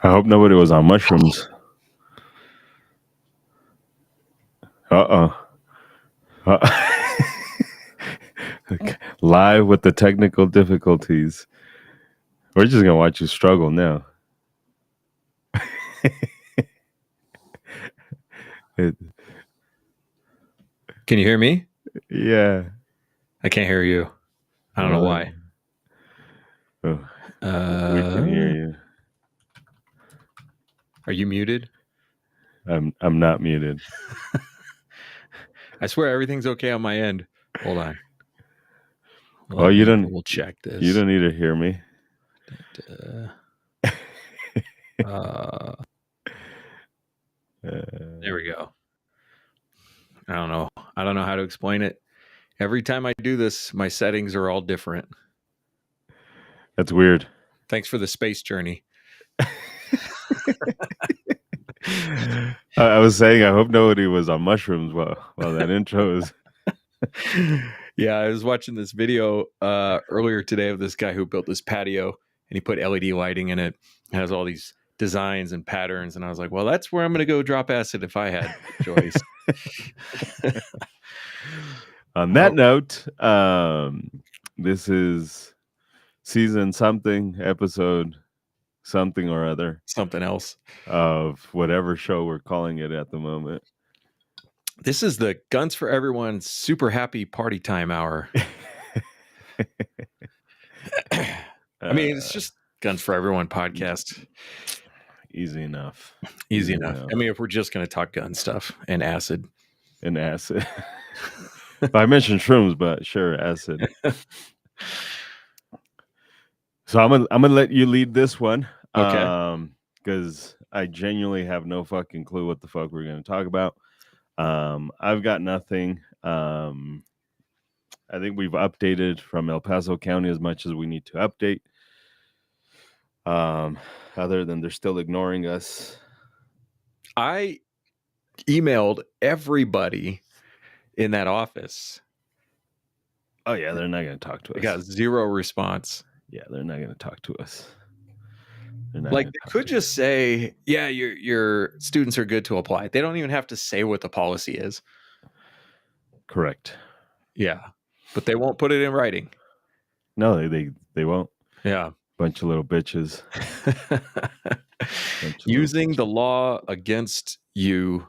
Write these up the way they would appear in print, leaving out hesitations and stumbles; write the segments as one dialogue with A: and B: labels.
A: I hope nobody was on mushrooms. Live with the technical difficulties. We're just gonna watch you struggle now.
B: Can you hear me?
A: Yeah.
B: I can't hear you. I don't know why.
A: Oh, we can hear you.
B: Are you muted?
A: I'm not muted.
B: I swear everything's okay on my end. Hold on.
A: We'll
B: check this.
A: You don't need to hear me.
B: There we go. I don't know how to explain it. Every time I do this, my settings are all different.
A: That's weird.
B: Thanks for the space journey.
A: I was saying I hope nobody was on mushrooms while that intro is.
B: Yeah, I was watching this video earlier today of this guy who built this patio, and he put LED lighting in it. It has all these designs and patterns, and I was like, well, that's where I'm going to go drop acid if I had choice.
A: On that note, this is season something, episode something or other.
B: Something else.
A: Of whatever show we're calling it at the moment.
B: This is the Guns for Everyone super happy party time hour. I mean, it's just Guns for Everyone podcast.
A: Easy enough.
B: Easy enough. I mean, if we're just going to talk gun stuff and acid.
A: I mentioned shrooms, but sure, acid. So I'm gonna let you lead this one.
B: Okay.
A: Because I genuinely have no fucking clue what the fuck we're going to talk about. I've got nothing. I think we've updated from El Paso County as much as we need to update. Other than they're still ignoring us.
B: I emailed everybody in that office.
A: Oh yeah, they're not going to talk to us.
B: I got zero response.
A: Yeah, they're not going to talk to us.
B: Like they could just say, yeah, your students are good to apply. They don't even have to say what the policy is.
A: Correct.
B: Yeah, but they won't put it in writing.
A: No, they won't.
B: Yeah.
A: Bunch of little bitches.
B: Using the law against you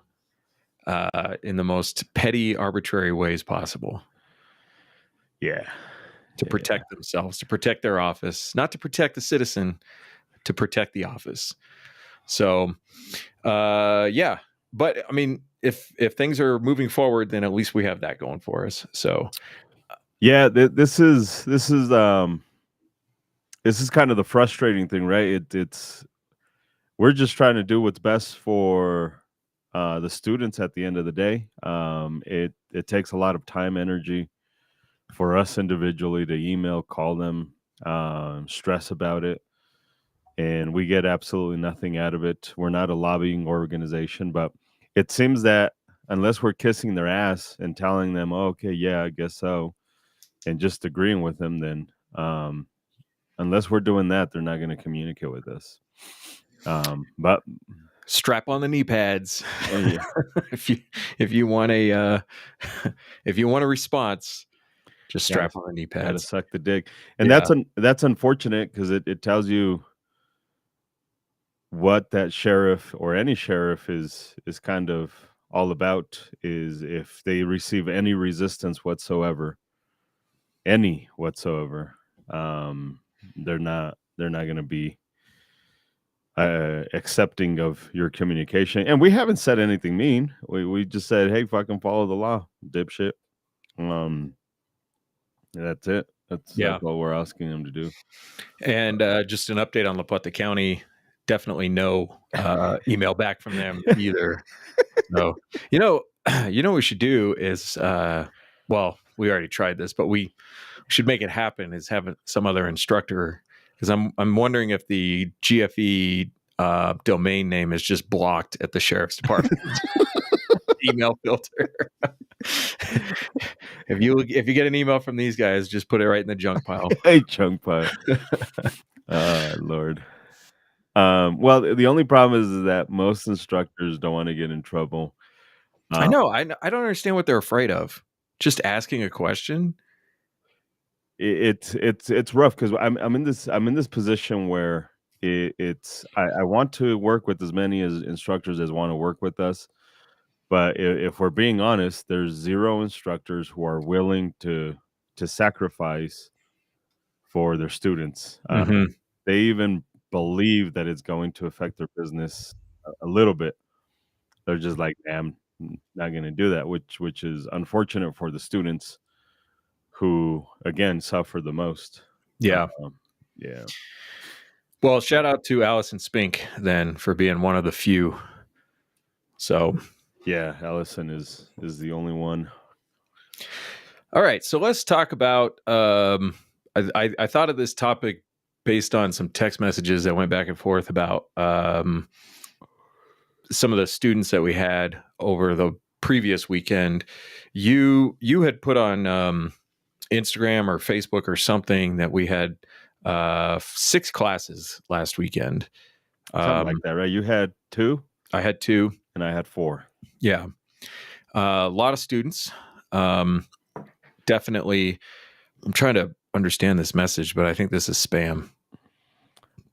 B: in the most petty, arbitrary ways possible.
A: Yeah.
B: To protect themselves, to protect their office, not to protect the citizen, to protect the office. So, yeah. But I mean, if things are moving forward, then at least we have that going for us. So,
A: yeah, this is kind of the frustrating thing, right? It's we're just trying to do what's best for the students at the end of the day. It takes a lot of time, energy for us individually to email, call them, stress about it. And we get absolutely nothing out of it. We're not a lobbying organization, but it seems that unless we're kissing their ass and telling them, oh, okay, yeah, I guess so, and just agreeing with them, then unless we're doing that, they're not going to communicate with us. But
B: strap on the knee pads. Yeah. if you want a response, just strap on the knee pads.
A: Gotta suck the dick, and that's unfortunate because it tells you what that sheriff or any sheriff is kind of all about. Is if they receive any resistance whatsoever, they're not going to be accepting of your communication. And we haven't said anything mean. We just said, hey, fucking follow the law, dipshit. That's it. That's what we're asking them to do.
B: And just an update on La Plata County. Definitely no email back from them either. So, you know what we should do is, well, we already tried this, but we should make it happen. Is have some other instructor, because I'm wondering if the GFE domain name is just blocked at the sheriff's department email filter. If you get an email from these guys, just put it right in the junk pile.
A: Hey, junk pile. Lord. Well, the only problem is that most instructors don't want to get in trouble.
B: I
A: Uh,
B: know. I don't understand what they're afraid of. Just asking a question.
A: it's rough because I'm in this position where I want to work with as many as instructors as want to work with us, but if we're being honest, there's zero instructors who are willing to sacrifice for their students.
B: Hmm.
A: They even believe that it's going to affect their business a little bit. They're just like, "Nah, I'm not going to do that," which is unfortunate for the students who again suffer the most.
B: Yeah.
A: Um, yeah.
B: Well, shout out to Allison Spink then for being one of the few. So,
A: Yeah, Allison is the only one.
B: all right. So let's talk about. I thought of this topic based on some text messages that went back and forth about some of the students that we had over the previous weekend. You had put on Instagram or Facebook or something that we had 6 classes last weekend.
A: Something like that, right? You had 2
B: I had 2.
A: and I had 4.
B: Yeah. A lot of students. Definitely. I'm trying to understand this message, but I think this is spam.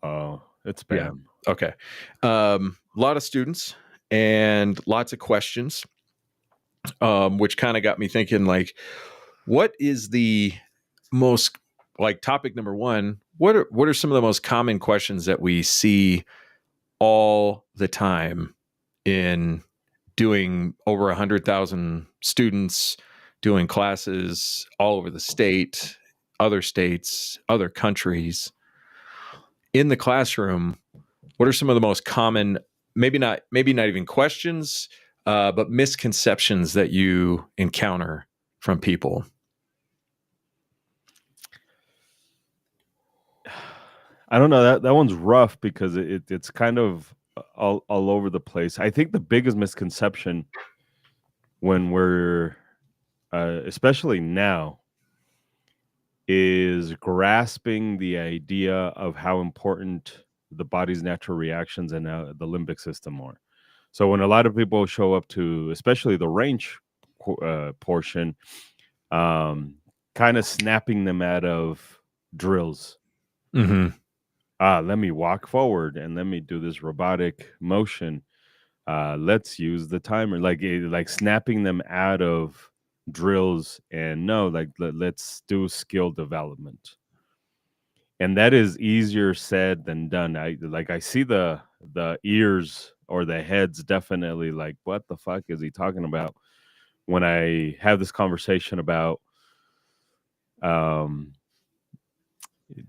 A: Oh, it's
B: Yeah.
A: spam.
B: Okay. A lot of students and lots of questions, which kind of got me thinking, like, what is the most, like, topic number one? What are some of the most common questions that we see all the time in doing over 100,000 students, doing classes all over the state, other states, other countries? In the classroom, what are some of the most common, maybe not even questions, but misconceptions that you encounter from people?
A: I don't know, that one's rough because it's kind of all over the place. I think the biggest misconception when we're especially now is grasping the idea of how important the body's natural reactions and the limbic system are. So when a lot of people show up to, especially the range portion, um, kind of snapping them out of drills.
B: Mm-hmm.
A: Let me walk forward and let me do this robotic motion. Let's use the timer, like snapping them out of drills and no, like let's do skill development. And that is easier said than done. I see the ears or the heads definitely like, what the fuck is he talking about? When I have this conversation about um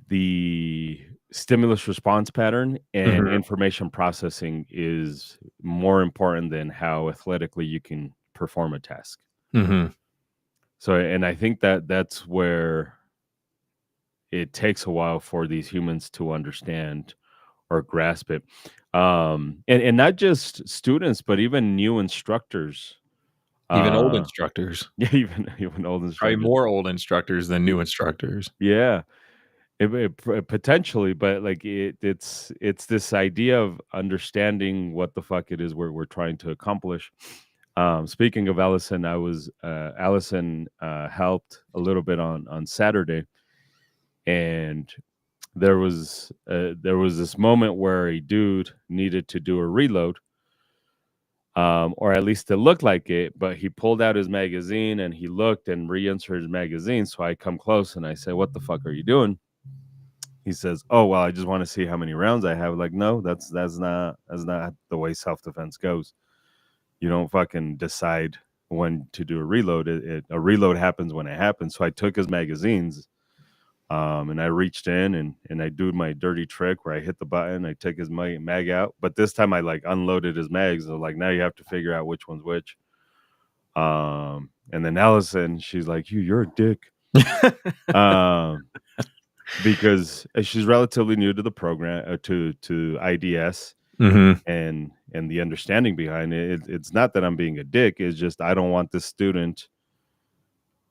A: the stimulus response pattern and
B: Mm-hmm.
A: information processing is more important than how athletically you can perform a task.
B: Mm-hmm.
A: So, and I think that that's where it takes a while for these humans to understand or grasp it. And not just students, but even new instructors.
B: Even old
A: Uh,
B: instructors,
A: yeah, even old
B: probably
A: instructors.
B: more old instructors than new instructors.
A: Yeah, potentially, but like it's this idea of understanding what the fuck it is we're trying to accomplish. Speaking of Allison, Allison helped a little bit on Saturday, and there was this moment where a dude needed to do a reload, or at least it looked like it. But he pulled out his magazine and he looked and re-inserted his magazine. So I come close and I say, "What the fuck are you doing?" He says, "Oh well, I just want to see how many rounds I have." Like, no, that's not the way self defense goes. You don't fucking decide when to do a reload. A reload happens when it happens. So I took his magazines, and I reached in and I do my dirty trick where I hit the button, I take his mag out, but this time I like unloaded his mags. So like now you have to figure out which one's which. And then Allison, she's like, you're a dick. Um, because she's relatively new to the program, to IDS,
B: Mm-hmm.
A: and the understanding behind it, it's not that I'm being a dick, it's just I don't want this student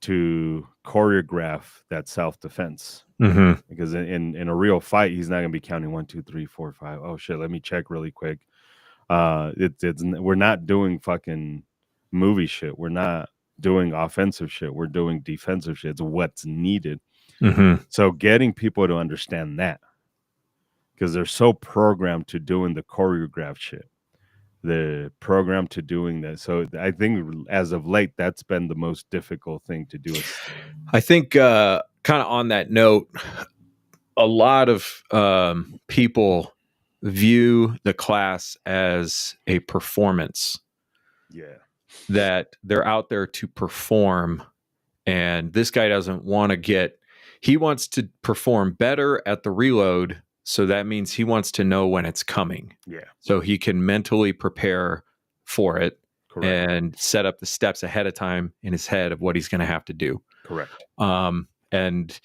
A: to choreograph that self-defense.
B: Mm-hmm.
A: Because in a real fight, he's not going to be counting 1, 2, 3, 4, 5. Oh shit, let me check really quick. We're not doing fucking movie shit. We're not doing offensive shit. We're doing defensive shit. It's what's needed.
B: Mm-hmm.
A: So getting people to understand that, because they're so programmed to doing the choreographed shit, the program to doing that. So I think as of late, that's been the most difficult thing to do.
B: I think kind of on that note, a lot of people view the class as a performance.
A: Yeah.
B: That they're out there to perform, and this guy doesn't want to he wants to perform better at the reload. So that means he wants to know when it's coming.
A: Yeah.
B: So he can mentally prepare for it. Correct. And set up the steps ahead of time in his head of what he's going to have to do.
A: Correct.
B: And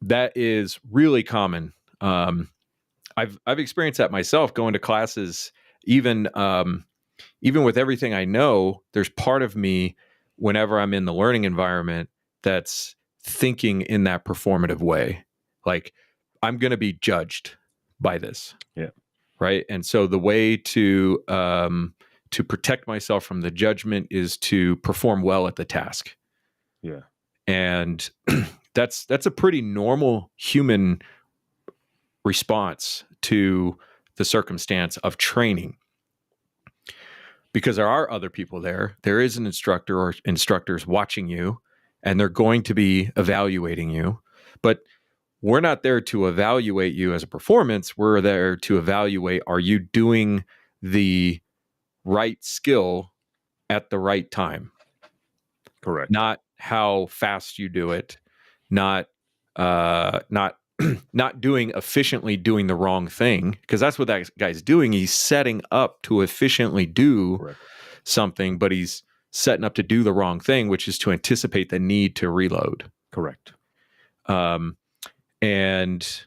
B: that is really common. I've experienced that myself going to classes, even with everything I know, there's part of me whenever I'm in the learning environment that's thinking in that performative way. Like, I'm going to be judged by this.
A: Yeah.
B: Right. And so the way to protect myself from the judgment is to perform well at the task.
A: Yeah.
B: And that's a pretty normal human response to the circumstance of training. Because there are other people there. There is an instructor or instructors watching you, and they're going to be evaluating you. But we're not there to evaluate you as a performance. We're there to evaluate, are you doing the right skill at the right time?
A: Correct.
B: Not how fast you do it, not not doing efficiently doing the wrong thing, because that's what that guy's doing. He's setting up to efficiently do Correct. Something, but he's setting up to do the wrong thing, which is to anticipate the need to reload.
A: Correct.
B: And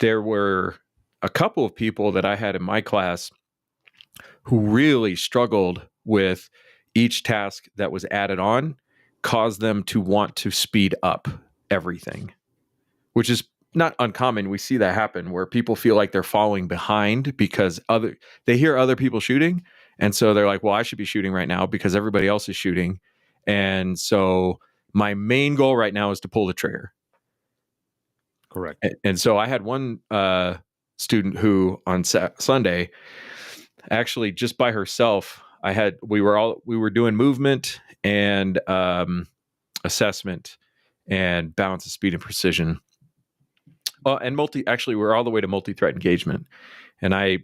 B: there were a couple of people that I had in my class who really struggled with each task that was added on, caused them to want to speed up everything, which is not uncommon. We see that happen where people feel like they're falling behind because they hear other people shooting. And so they're like, well, I should be shooting right now because everybody else is shooting. And so my main goal right now is to pull the trigger.
A: Correct.
B: And so I had one student who on Sunday, actually just by herself, we were doing movement and assessment and balance of speed and precision. And we're all the way to multi-threat engagement. And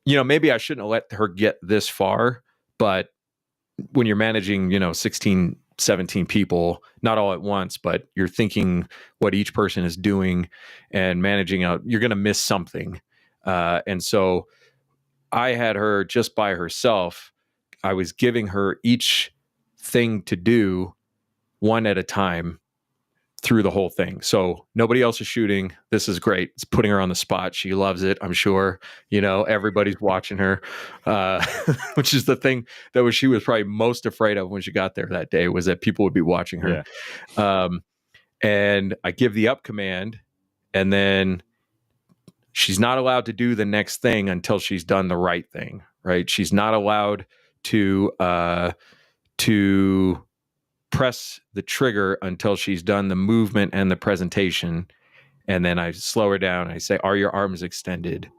B: maybe I shouldn't have let her get this far, but when you're managing, 16, 17 people, not all at once, but you're thinking what each person is doing and managing out, you're going to miss something. And so I had her just by herself. I was giving her each thing to do one at a time through the whole thing. So nobody else is shooting. This is great. It's putting her on the spot. She loves it, I'm sure. Everybody's watching her, which is the thing that she was probably most afraid of when she got there that day, was that people would be watching her. Yeah. And I give the up command, and then she's not allowed to do the next thing until she's done the right thing, right? She's not allowed to press the trigger until she's done the movement and the presentation. And then I slow her down. I say, are your arms extended?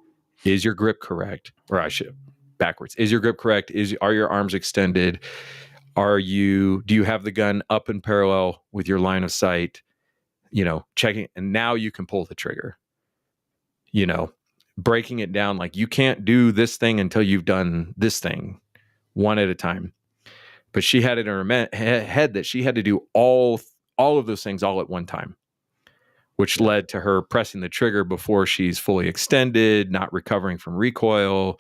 B: Is your grip correct? Or I should backwards. Is your grip correct? Are your arms extended? Do you have the gun up in parallel with your line of sight? Checking, and now you can pull the trigger. Breaking it down, like, you can't do this thing until you've done this thing one at a time. But she had it in her head that she had to do all of those things all at one time, which led to her pressing the trigger before she's fully extended, not recovering from recoil,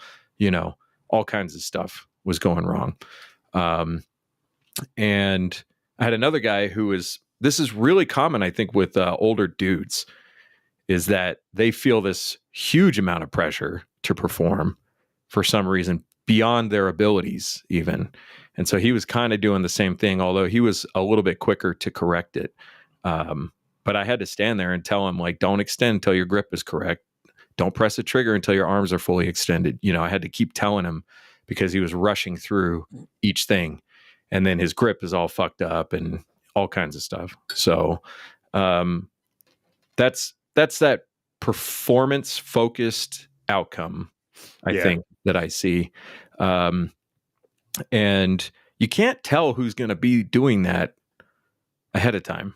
B: all kinds of stuff was going wrong. And I had another guy this is really common, I think, with older dudes, is that they feel this huge amount of pressure to perform for some reason beyond their abilities even. And so he was kind of doing the same thing, although he was a little bit quicker to correct it. But I had to stand there and tell him, like, don't extend until your grip is correct. Don't press the trigger until your arms are fully extended. I had to keep telling him because he was rushing through each thing. And then his grip is all fucked up and all kinds of stuff. So that's that performance focused outcome, I think, that I see. And you can't tell who's going to be doing that ahead of time.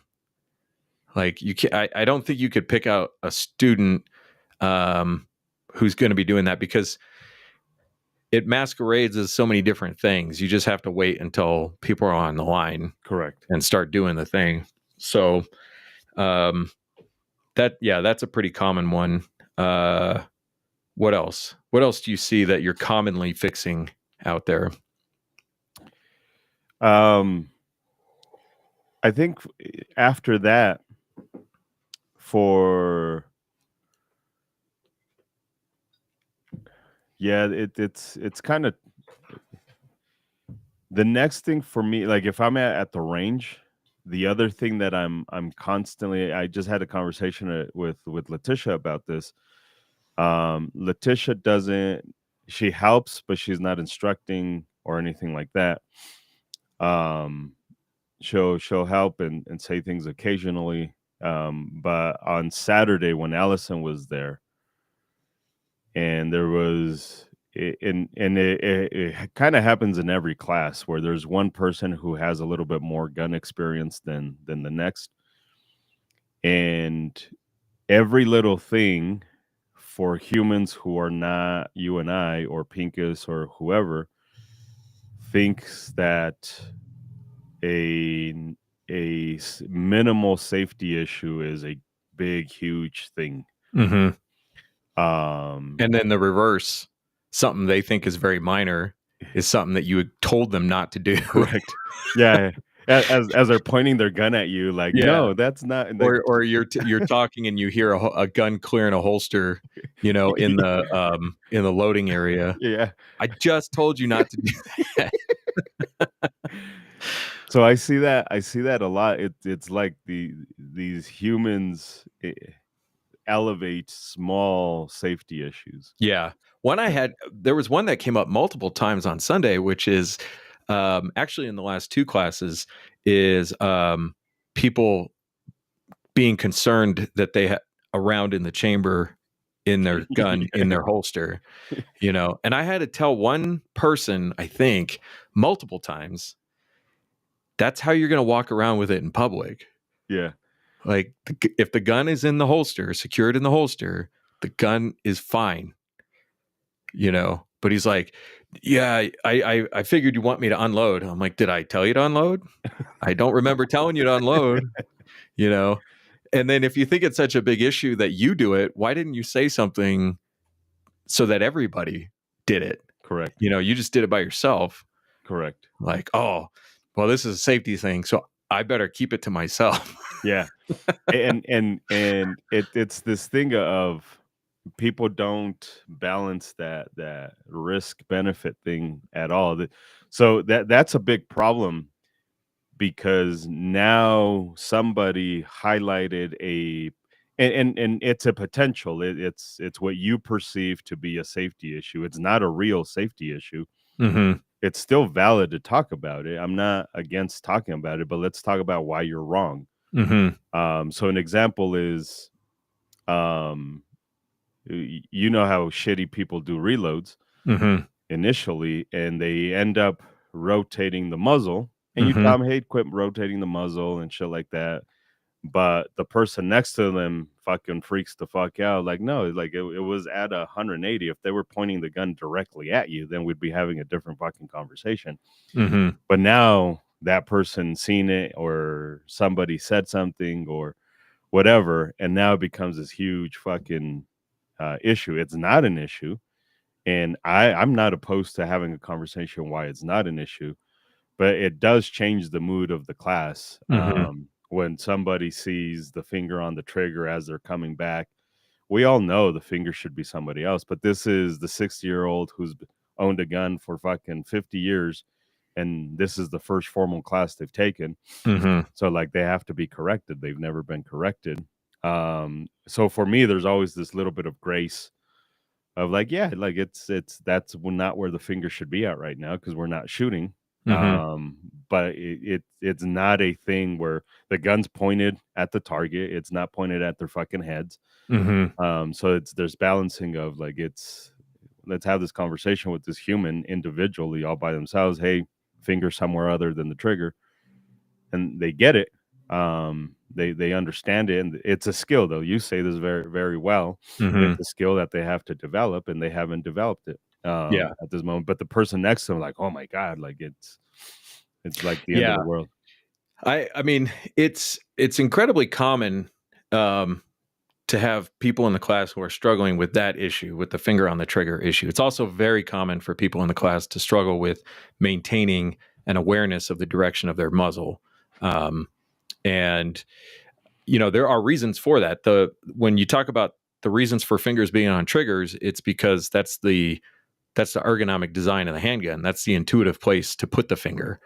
B: Like I don't think you could pick out a student who's going to be doing that, because it masquerades as so many different things. You just have to wait until people are on the line,
A: correct,
B: and start doing the thing. So that's a pretty common one. What else? What else do you see that you're commonly fixing out there?
A: I think after that, it's kind of the next thing for me. Like if I'm at the range, the other thing that I'm constantly, I just had a conversation with Letitia about this. Letitia she helps, but she's not instructing or anything like that. She'll help and say things occasionally. But on Saturday when Allison was there, and there was it kind of happens in every class where there's one person who has a little bit more gun experience than the next, and every little thing for humans who are not you and I or Pincus or whoever thinks that a minimal safety issue is a big, huge thing.
B: Mm-hmm. And then the reverse, something they think is very minor is something that you told them not to do.
A: Correct. Yeah. As they're pointing their gun at you, like, no, that's not.
B: Or you're talking and you hear a gun clearing a holster, in the loading area.
A: Yeah.
B: I just told you not to do that.
A: So I see that a lot. It's like these humans elevate small safety issues.
B: Yeah. There was one that came up multiple times on Sunday, which is actually in the last two classes, is people being concerned that they had a round in the chamber in their gun in their holster, and I had to tell one person, I think multiple times, that's how you're going to walk around with it in public.
A: Yeah.
B: Like if the gun is in the holster, secured in the holster, the gun is fine, but he's like, yeah, I figured you want me to unload. I'm like, did I tell you to unload? I don't remember telling you to unload, And then if you think it's such a big issue that you do it, why didn't you say something so that everybody did it?
A: Correct.
B: You just did it by yourself.
A: Correct.
B: Like, oh, well, this is a safety thing, so I better keep it to myself.
A: Yeah. and it's this thing of people don't balance that risk benefit thing at all. So that's a big problem, because now somebody highlighted and it's a potential. It's what you perceive to be a safety issue. It's not a real safety issue.
B: Mm-hmm.
A: It's still valid to talk about it. I'm not against talking about it, but let's talk about why you're wrong.
B: Mm-hmm.
A: So an example is, how shitty people do reloads initially, and they end up rotating the muzzle, and you tell them, hey, quit rotating the muzzle and shit like that. But the person next to them fucking freaks the fuck out. Like, no, like it was at 180. If they were pointing the gun directly at you, then we'd be having a different fucking conversation. But now that person seen it, or somebody said something or whatever, and now it becomes this huge fucking issue. It's not an issue, and I'm not opposed to having a conversation why it's not an issue, but it does change the mood of the class. When somebody sees the finger on the trigger as they're coming back, we all know the finger should be somebody else, but this is the 60-year-old who's owned a gun for fucking 50 years, and this is the first formal class they've taken.
B: Mm-hmm.
A: So like they have to be corrected. They've never been corrected. So for me, there's always this little bit of grace of like, yeah, like it's that's not where the finger should be at right now because we're not shooting.
B: Mm-hmm.
A: But it's not a thing where the gun's pointed at the target. It's not pointed at their fucking heads.
B: Mm-hmm.
A: So there's balancing of like let's have this conversation with this human individually all by themselves. Hey, finger somewhere other than the trigger, and they get it. They understand it, and it's a skill though. You say this very, very well.
B: Mm-hmm.
A: It's a skill that they have to develop, and they haven't developed it
B: Yeah.
A: at this moment. But the person next to them, like, oh my god, like it's like the end of
B: Yeah.
A: the world.
B: I mean, it's incredibly common to have people in the class who are struggling with that issue, with the finger on the trigger issue. It's also very common for people in the class to struggle with maintaining an awareness of the direction of their muzzle. And, you know, there are reasons for that. When you talk about the reasons for fingers being on triggers, it's because that's the ergonomic design of the handgun. That's the intuitive place to put the finger.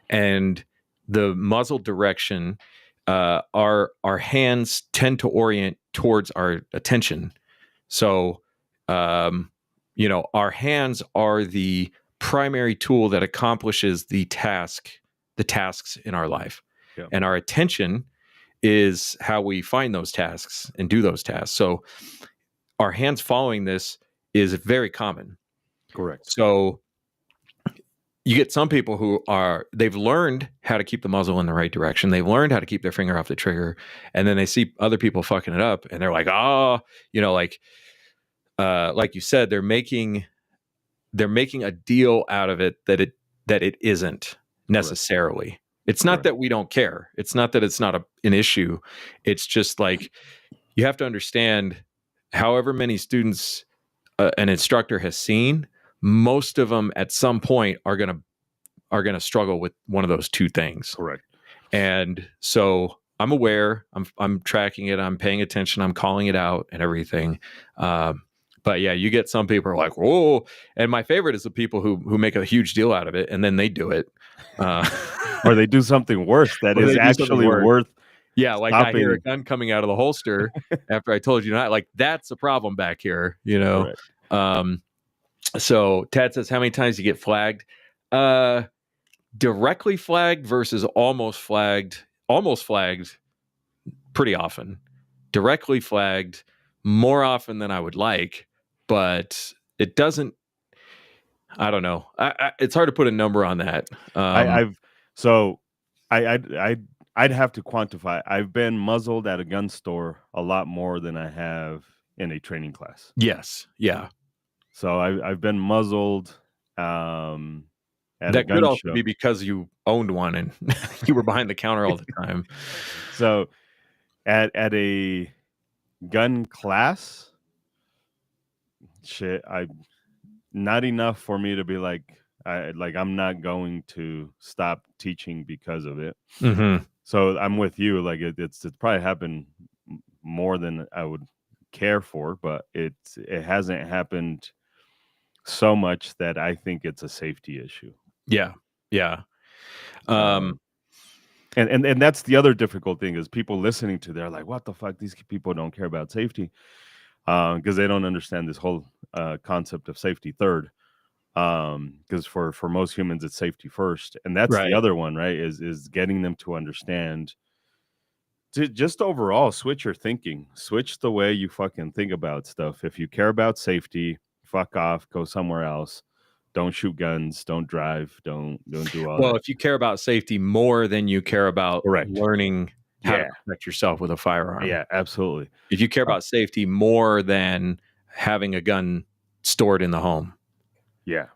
B: And the muzzle direction, our hands tend to orient towards our attention. So, you know, our hands are the primary tool that accomplishes the tasks in our life.
A: Yeah.
B: And our attention is how we find those tasks and do those tasks. So our hands following this is very common.
A: Correct.
B: So you get some people who they've learned how to keep the muzzle in the right direction. They've learned how to keep their finger off the trigger. And then they see other people fucking it up and they're like, oh, you know, like you said, they're making a deal out of it that it isn't necessarily. Correct. It's not that we don't care. It's not that it's not an issue. It's just like, you have to understand, however many students an instructor has seen, most of them at some point are going to struggle with one of those two things.
A: Correct.
B: And so I'm aware, I'm tracking it, I'm paying attention, I'm calling it out and everything. But yeah, you get some people are like, whoa. And my favorite is the people who make a huge deal out of it and then they do it.
A: Or they do something worse that is actually worth.
B: Yeah, like stopping. I hear a gun coming out of the holster after I told you not. Like, that's a problem back here, you know? Right. So Tad says, how many times do you get flagged? Directly flagged versus almost flagged pretty often. Directly flagged more often than I would like, but it doesn't, I don't know. It's hard to put a number on that.
A: I'd have to quantify. I've been muzzled at a gun store a lot more than I have in a training class.
B: Yes. Yeah.
A: So I've been muzzled at
B: that could also be because you owned one and you were behind the counter all the time.
A: So at a gun class, not enough for me to be like, I'm not going to stop teaching because of it.
B: Mm-hmm.
A: So I'm with you. Like it's probably happened more than I would care for, but it hasn't happened so much that I think it's a safety issue.
B: Yeah. Yeah.
A: And that's the other difficult thing is people listening to, they're like, what the fuck? These people don't care about safety because they don't understand this whole concept of safety third. Because for most humans, it's safety first. And that's right. The other one, right, is getting them to understand to just overall switch your thinking, switch the way you fucking think about stuff. If you care about safety, fuck off, go somewhere else. Don't shoot guns, don't drive, don't do all that.
B: Well, if you care about safety more than you care about learning how to protect yourself with a firearm.
A: Yeah, absolutely.
B: If you care about safety more than having a gun stored in the home.
A: Yeah.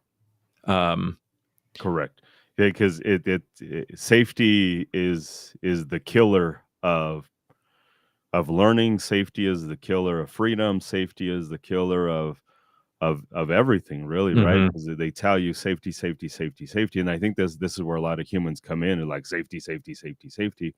A: Correct. Because it safety is the killer of learning. Safety is the killer of freedom. Safety is the killer of everything, really, mm-hmm. right? Because they tell you safety, safety, safety, safety, and I think this is where a lot of humans come in and like safety, safety, safety, safety.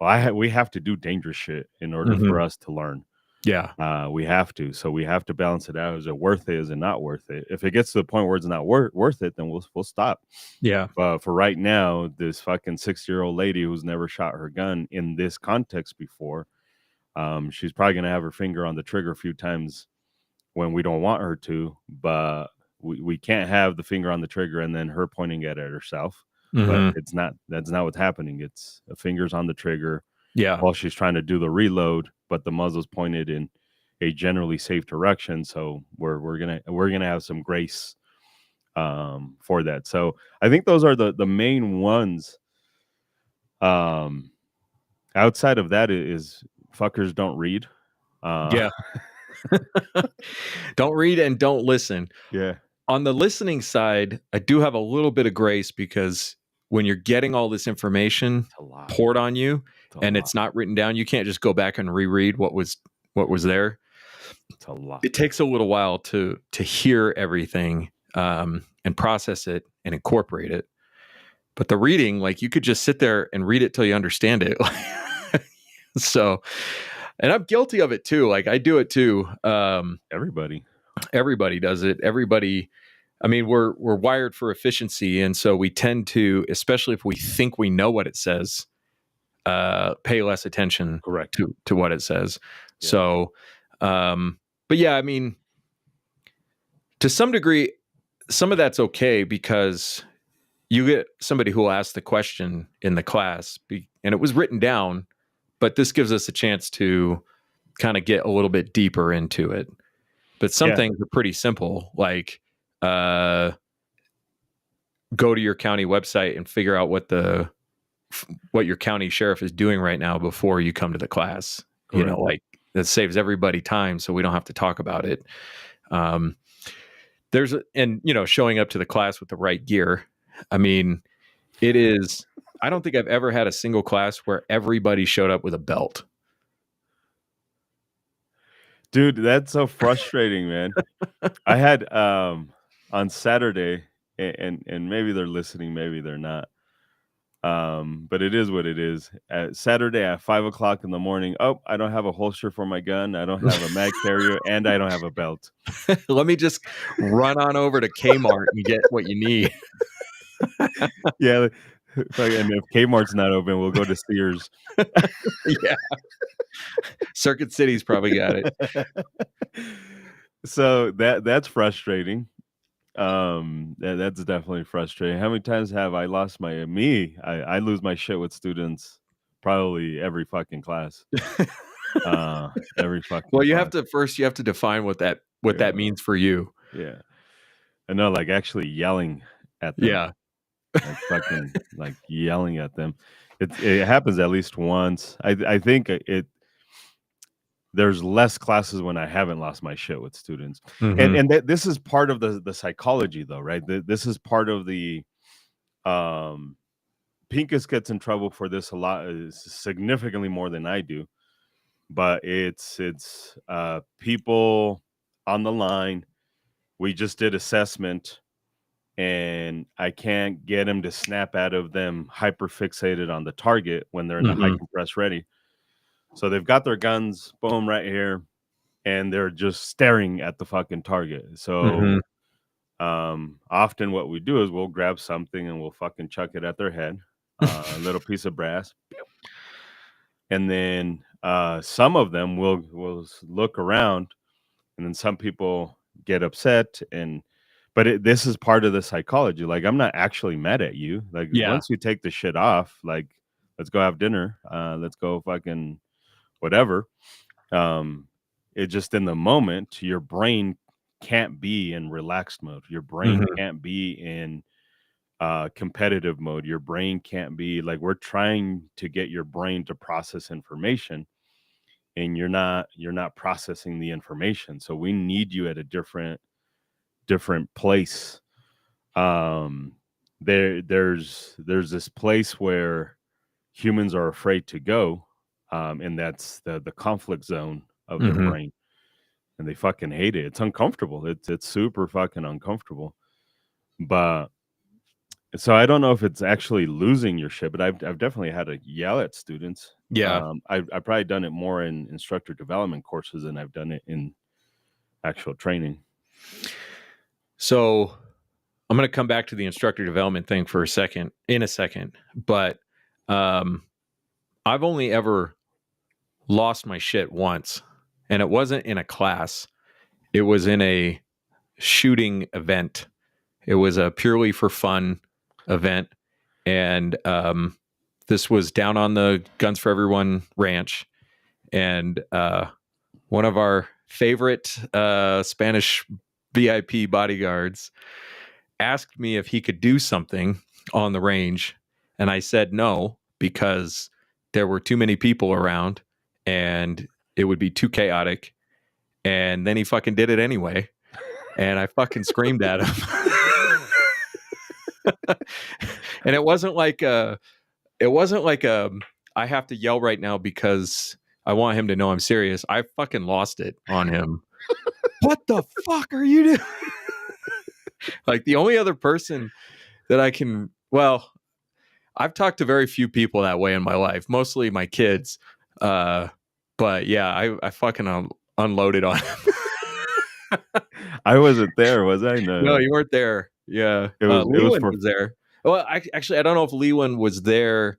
A: Well, we have to do dangerous shit in order mm-hmm. for us to learn.
B: Yeah.
A: We have to. So we have to balance it out. Is it worth it? Is it not worth it? If it gets to the point where it's not worth it, then we'll stop.
B: Yeah.
A: But for right now, this fucking 60-year-old lady who's never shot her gun in this context before, she's probably gonna have her finger on the trigger a few times when we don't want her to, but we can't have the finger on the trigger and then her pointing it at herself. But
B: Mhm.
A: that's not what's happening. It's the fingers on the trigger
B: Yeah.
A: while she's trying to do the reload, but the muzzle's pointed in a generally safe direction. So we're gonna have some grace for that. So I think those are the main ones. Outside of that is fuckers don't read.
B: Yeah. Don't read and don't listen.
A: Yeah.
B: On the listening side, I do have a little bit of grace because when you're getting all this information
A: It's a lot.
B: poured on you
A: It's a
B: and
A: lot.
B: it's not written down, you can't just go back and reread what was there.
A: It's a lot.
B: It takes a little while to hear everything and process it and incorporate it. But the reading, like you could just sit there and read it till you understand it. So, and I'm guilty of it too. Like I do it too.
A: Everybody
B: does it. Everybody, I mean, we're wired for efficiency, and so we tend to, especially if we think we know what it says, pay less attention
A: correct
B: to what it says.
A: Yeah.
B: So, but yeah, I mean, to some degree, some of that's okay because you get somebody who will ask the question in the class, and it was written down, but this gives us a chance to kind of get a little bit deeper into it. But some things are pretty simple, like go to your county website and figure out what your county sheriff is doing right now before you come to the class. Correct. You know, like that saves everybody time, so we don't have to talk about it. Showing up to the class with the right gear. I mean, it is. I don't think I've ever had a single class where everybody showed up with a belt.
A: Dude, that's so frustrating, man. I had on Saturday, and maybe they're listening, maybe they're not. But it is what it is. Saturday at 5:00 in the morning. Oh, I don't have a holster for my gun. I don't have a mag carrier, and I don't have a belt.
B: Let me just run on over to Kmart and get what you need.
A: Yeah. And if Kmart's not open, we'll go to Sears.
B: Yeah. Circuit City's probably got it.
A: So that's frustrating. That's definitely frustrating. How many times have I lost I lose my shit with students probably every fucking class. Every fucking
B: well, you
A: class.
B: you have to define what that means for you.
A: Yeah. I know, like actually yelling at them.
B: Yeah.
A: Like fucking like yelling at them. It happens at least once. I think there's less classes when I haven't lost my shit with students.
B: Mm-hmm.
A: And this is part of the psychology though, right? This is part of the Pincus gets in trouble for this a lot, significantly more than I do. But it's people on the line. We just did assessment and I can't get them to snap out of them hyper fixated on the target when they're in the high compress ready. So they've got their guns, boom, right here, and they're just staring at the fucking target. So often what we do is we'll grab something and we'll fucking chuck it at their head, a little piece of brass, and then some of them will look around, and then some people get upset but this is part of the psychology. Like, I'm not actually mad at you. Like, once you take the shit off, like, let's go have dinner. Let's go fucking whatever. It just in the moment, your brain can't be in relaxed mode. Your brain can't be in competitive mode. Your brain can't be like, we're trying to get your brain to process information, and you're not processing the information. So we need you at a different place. There's this place where humans are afraid to go, and that's the conflict zone of their brain, and they fucking hate it. It's uncomfortable. It's super fucking uncomfortable. But So I don't know if it's actually losing your shit, but I've definitely had to yell at students.
B: Yeah.
A: I've probably done it more in instructor development courses than I've done it in actual training.
B: So I'm going to come back to the instructor development thing for in a second, but I've only ever lost my shit once, and it wasn't in a class. It was in a shooting event. It was a purely for fun event, and this was down on the Guns for Everyone ranch, and one of our favorite Spanish VIP bodyguards asked me if he could do something on the range, and I said no because there were too many people around and it would be too chaotic. And then he fucking did it anyway, and I fucking screamed at him. And it wasn't like I have to yell right now because I want him to know I'm serious. I fucking lost it on him. What the fuck are you doing? Like, the only other person that I can, well, I've talked to very few people that way in my life, mostly my kids. But yeah, I fucking unloaded on him.
A: I wasn't there, was I?
B: No, you weren't there. Yeah. Leland was there. Well, actually, I don't know if Leland was there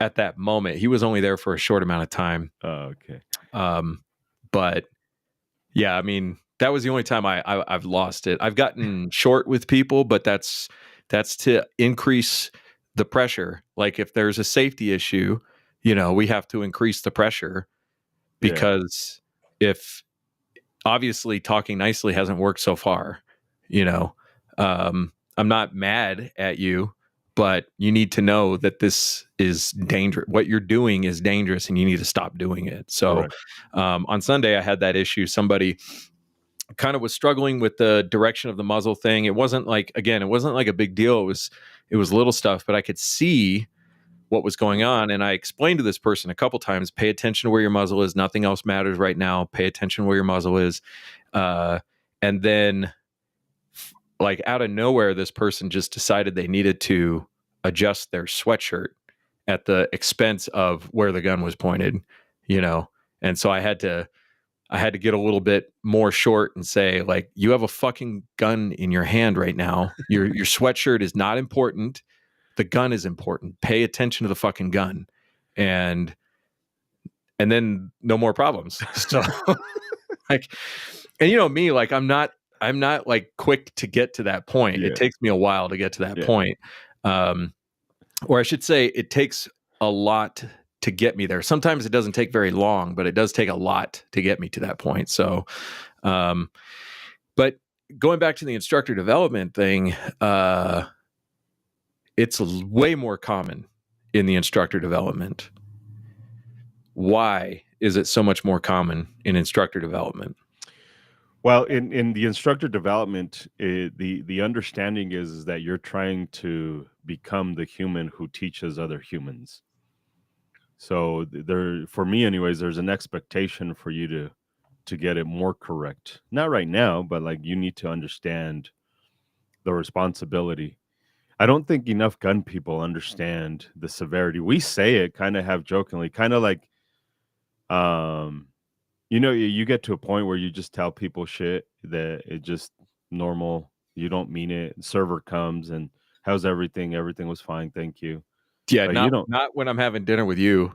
B: at that moment. He was only there for a short amount of time.
A: Oh, okay.
B: But yeah, I mean, that was the only time I've lost it. I've gotten short with people, but that's to increase the pressure. Like, if there's a safety issue, we have to increase the pressure, because if obviously talking nicely hasn't worked so far, I'm not mad at you, but you need to know that this is dangerous. What you're doing is dangerous and you need to stop doing it. So on Sunday, I had that issue. Somebody kind of was struggling with the direction of the muzzle thing. It wasn't like a big deal. It was little stuff, but I could see what was going on. And I explained to this person a couple times, pay attention to where your muzzle is. Nothing else matters right now. Pay attention where your muzzle is. And then, like, out of nowhere, this person just decided they needed to adjust their sweatshirt at the expense of where the gun was pointed, And so I had to get a little bit more short and say, like, you have a fucking gun in your hand right now. Your sweatshirt is not important. The gun is important. Pay attention to the fucking gun. And then no more problems. So like, and me, like, I'm not like quick to get to that point. It takes me a while to get to that point. Or I should say, it takes a lot to get me there. Sometimes it doesn't take very long, but it does take a lot to get me to that point. So, but going back to the instructor development thing, it's way more common in the instructor development. Why is it so much more common in instructor development?
A: Well, in the instructor development, the understanding is that you're trying to become the human who teaches other humans. So for me anyways, there's an expectation for you to get it more correct. Not right now, but like, you need to understand the responsibility. I don't think enough gun people understand the severity. We say it kind of half jokingly, kind of like, you get to a point where you just tell people shit that it's just normal. You don't mean it. Server comes and, how's everything? Everything was fine, thank you.
B: Yeah, not when I'm having dinner with you.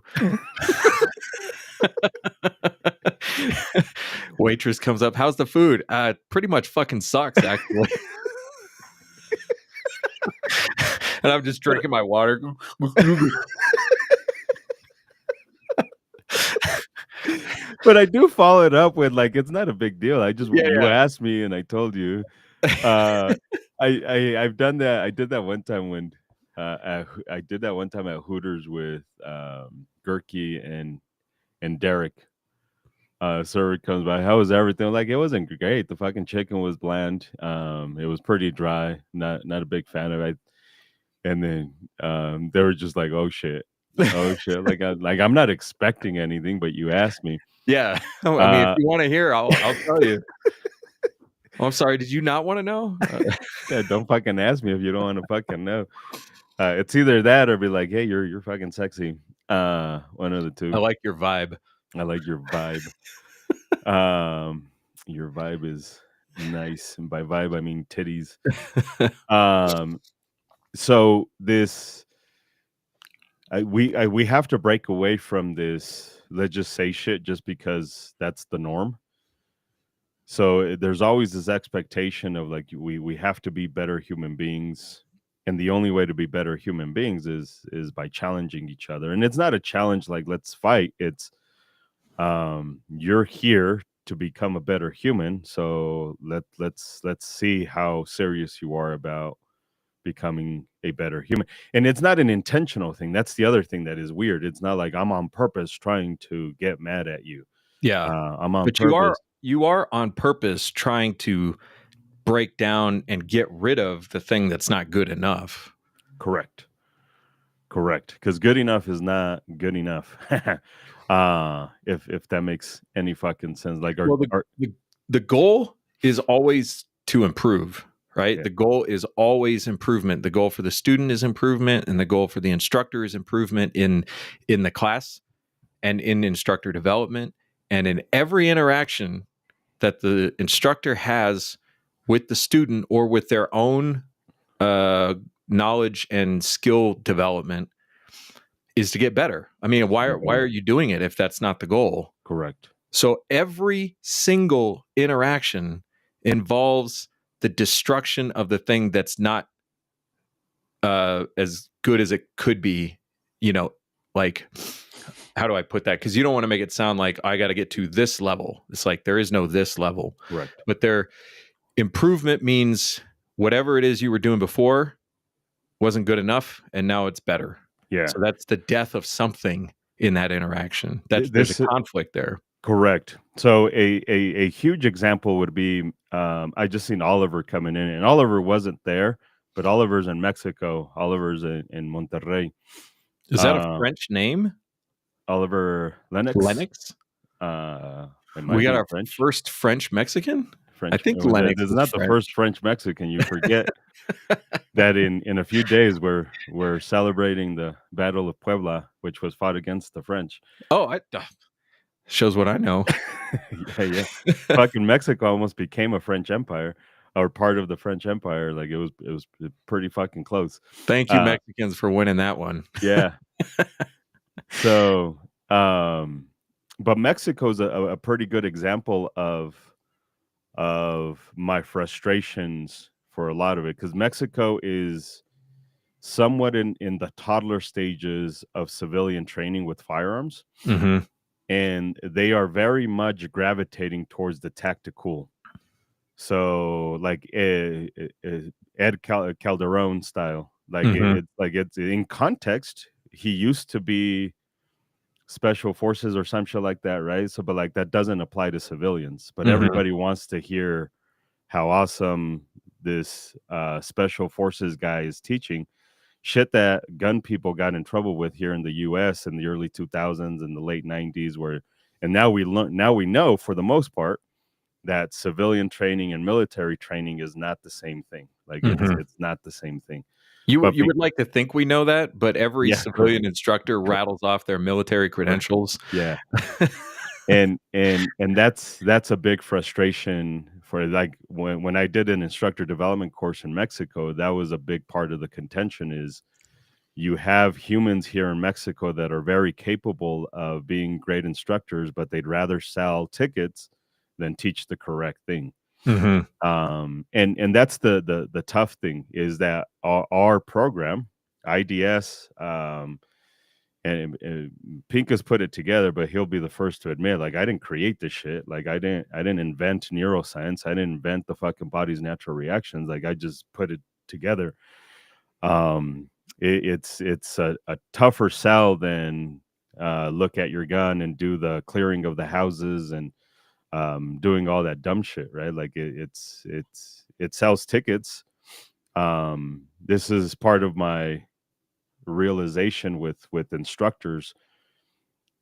B: Waitress comes up, how's the food? Pretty much fucking sucks, actually. And I'm just drinking my water.
A: But I do follow it up with, like, it's not a big deal. You asked me and I told you. I've done that. I did that one time when I did that one time at Hooters with Gurky and Derek. Server comes by, how was everything? Like, it wasn't great. The fucking chicken was bland. It was pretty dry. Not a big fan of it. And then they were just like, oh shit. Like I'm not expecting anything, but you asked me.
B: Yeah. I mean, if you want to hear, I'll tell you. Oh, I'm sorry. Did you not want to know?
A: Yeah, don't fucking ask me if you don't want to fucking know. It's either that or be like, hey, you're fucking sexy. One of the
B: I
A: two.
B: like your vibe.
A: I like your vibe. Your vibe is nice, and by vibe I mean titties. So this, we have to break away from this. Let's just say shit just because that's the norm. So there's always this expectation of like we have to be better human beings, and the only way to be better human beings is by challenging each other. And it's not a challenge like let's fight. It's you're here to become a better human, so let's see how serious you are about becoming a better human. And it's not an intentional thing. That's the other thing that is weird. It's not like I'm on purpose trying to get mad at you.
B: Yeah.
A: I'm on
B: But
A: purpose.
B: you are on purpose trying to break down and get rid of the thing that's not good enough.
A: Correct. Because good enough is not good enough. If that makes any fucking sense. Like
B: Well, the goal is always to improve, right?
A: Yeah.
B: The goal is always improvement. The goal for the student is improvement, and the goal for the instructor is improvement in the class and in instructor development. And in every interaction that the instructor has with the student or with their own knowledge and skill development is to get better. I mean, why are you doing it if that's not the goal?
A: Correct.
B: So every single interaction involves the destruction of the thing that's not as good as it could be. Like, how do I put that? Because you don't want to make it sound like I got to get to this level. It's like there is no this level.
A: Right.
B: But improvement means whatever it is you were doing before wasn't good enough, and now it's better.
A: Yeah.
B: So that's the death of something in that interaction. There's a conflict there.
A: Correct. So a huge example would be I just seen Oliver coming in, and Oliver wasn't there, but Oliver's in Mexico. Oliver's in Monterrey.
B: Is that a French name?
A: Oliver Lennox.
B: Lennox. We got our first French Mexican.
A: French.
B: I think Lennox
A: is not French. The first French Mexican. You forget that in a few days we're celebrating the Battle of Puebla, which was fought against the French.
B: Oh, shows what I know.
A: yeah. Fucking Mexico almost became a French empire or part of the French Empire. Like it was pretty fucking close.
B: Thank you, Mexicans, for winning that one.
A: Yeah. So, but Mexico's a pretty good example of my frustrations for a lot of it, because Mexico is somewhat in the toddler stages of civilian training with firearms.
B: Mm-hmm.
A: And they are very much gravitating towards the tactical. So like Ed Calderon style, like it's in context. He used to be special forces or some shit like that, right? So, but like that doesn't apply to civilians. But everybody wants to hear how awesome this special forces guy is teaching. Shit that gun people got in trouble with here in the U.S. in the early 2000s and the late 90s, and now we know for the most part that civilian training and military training is not the same thing. Like it's not the same thing.
B: You would like to think we know that, but every civilian instructor rattles off their military credentials.
A: Yeah. and that's a big frustration for, like, when I did an instructor development course in Mexico. That was a big part of the contention. Is you have humans here in Mexico that are very capable of being great instructors, but they'd rather sell tickets than teach the correct thing. And that's the tough thing, is that our program, IDS, and Pink has put it together, but he'll be the first to admit, like, I didn't create this shit. Like, I didn't invent neuroscience. I didn't invent the fucking body's natural reactions. Like, I just put it together. It's a tougher sell than look at your gun and do the clearing of the houses and doing all that dumb shit, right? Like it sells tickets. This is part of my realization with instructors,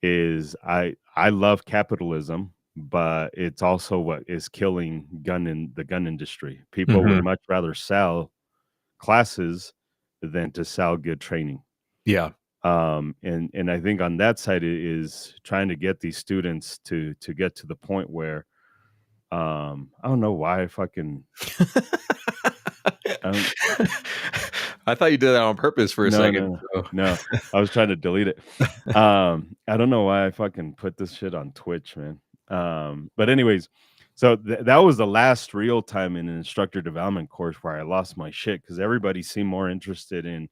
A: is I love capitalism, but it's also what is killing the gun industry. People would
B: Mhm.
A: much rather sell classes than to sell good training.
B: Yeah.
A: And I think on that side it is trying to get these students to get to the point where I don't know why I don't
B: I thought you did that on purpose for a
A: no
B: second.
A: no
B: So.
A: no I was trying to delete it. I don't know why I fucking put this shit on Twitch, man. But anyways, so that was the last real time in an instructor development course where I lost my shit because everybody seemed more interested in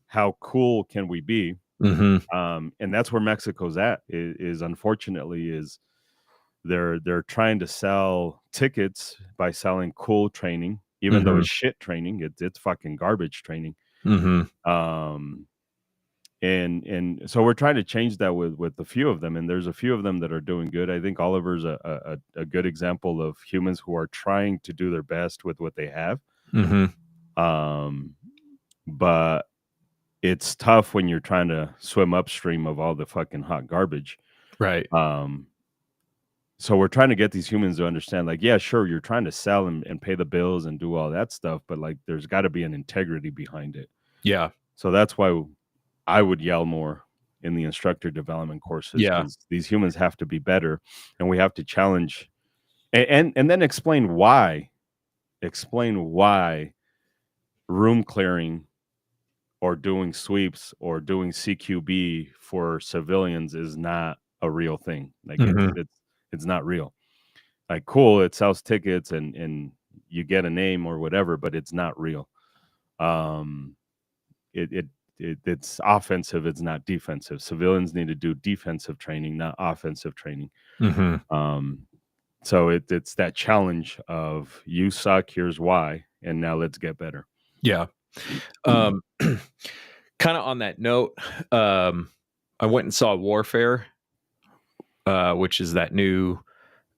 A: how cool can we be.
B: Mhm.
A: And that's where Mexico's at is unfortunately is they're trying to sell tickets by selling cool training, even though
B: Mhm.
A: it's shit training. It's fucking garbage training.
B: Mhm.
A: Um, and so we're trying to change that with a few of them, and there's a few of them that are doing good. I think Oliver's a good example of humans who are trying to do their best with what they have.
B: Mhm.
A: Um, but it's tough when you're trying to swim upstream of all the fucking hot garbage.
B: Right.
A: Um, so we're trying to get these humans to understand, like, yeah, sure, you're trying to sell and pay the bills and do all that stuff, but like, there's got to be an integrity behind it.
B: Yeah.
A: So that's why I would yell more in the instructor development courses
B: Yeah.
A: because these humans have to be better, and we have to challenge and then explain why room clearing or doing sweeps or doing CQB for civilians is not a real thing. Like
B: Mhm.
A: it's not real. Like cool, it sells tickets and you get a name or whatever, but it's not real. Um, it it, it's offensive. It's not defensive. Civilians need to do defensive training, not offensive training.
B: Mhm.
A: Um, so it's that challenge of you suck. Here's why, and now let's get better.
B: Yeah. Um, kind of on that note, I went and saw Warfare, which is that new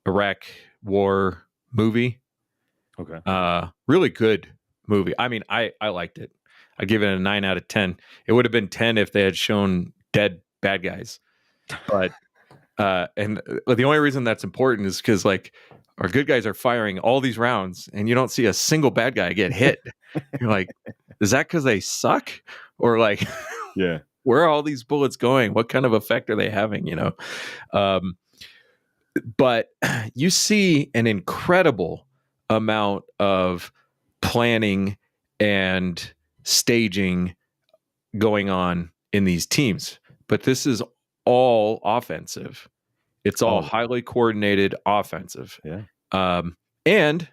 B: Iraq war movie.
A: Okay.
B: Really good movie. I mean, I liked it. I give it a 9 out of 10. It would have been 10 if they had shown dead bad guys. But and the only reason that's important is because like our good guys are firing all these rounds and you don't see a single bad guy get hit. You're like, is that because they suck? Or like
A: Yeah.
B: where are all these bullets going? What kind of effect are they having? Um, but you see an incredible amount of planning and staging going on in these teams. But this is all offensive. It's all
A: Oh,
B: highly coordinated offensive.
A: yeah.
B: And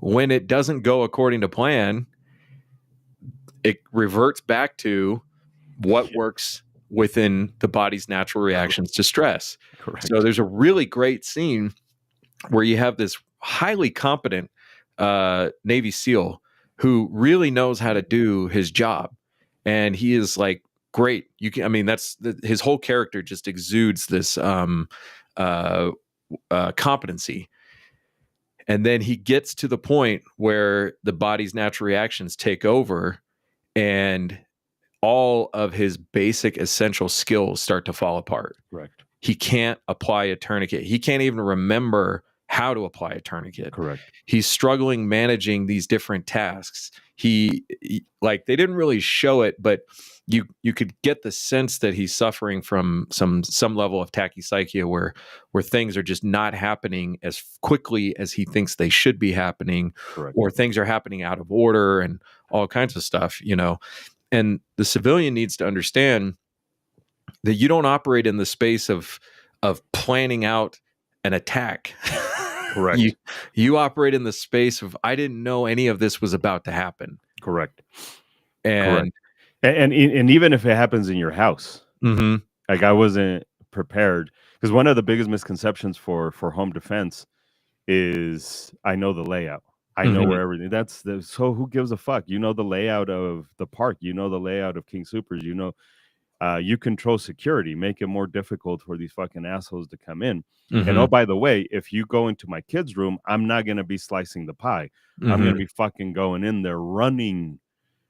B: when it doesn't go according to plan, it reverts back to what works within the body's natural reactions to stress.
A: Correct.
B: So there's a really great scene where you have this highly competent Navy SEAL who really knows how to do his job. And he is like great. I mean, his whole character just exudes this competency. And then he gets to the point where the body's natural reactions take over and all of his basic essential skills start to fall apart.
A: Correct.
B: He can't apply a tourniquet. He can't even remember how to apply a tourniquet.
A: Correct.
B: He's struggling managing these different tasks. He like they didn't really show it, but you could get the sense that he's suffering from some level of tachypsychia where things are just not happening as quickly as he thinks they should be happening,
A: Correct.
B: or things are happening out of order and all kinds of stuff, And the civilian needs to understand that you don't operate in the space of planning out an attack.
A: Correct.
B: You operate in the space of I didn't know any of this was about to happen.
A: Correct.
B: And
A: and even if it happens in your house,
B: mm-hmm.
A: like I wasn't prepared because one of the biggest misconceptions for home defense is I know the layout. I know where everything. So who gives a fuck? You know the layout of the park. You know the layout of King Supers. You know, you control security. Make it more difficult for these fucking assholes to come in. And oh, by the way, if you go into my kid's room, I'm not gonna be slicing the pie. I'm gonna be fucking going in there running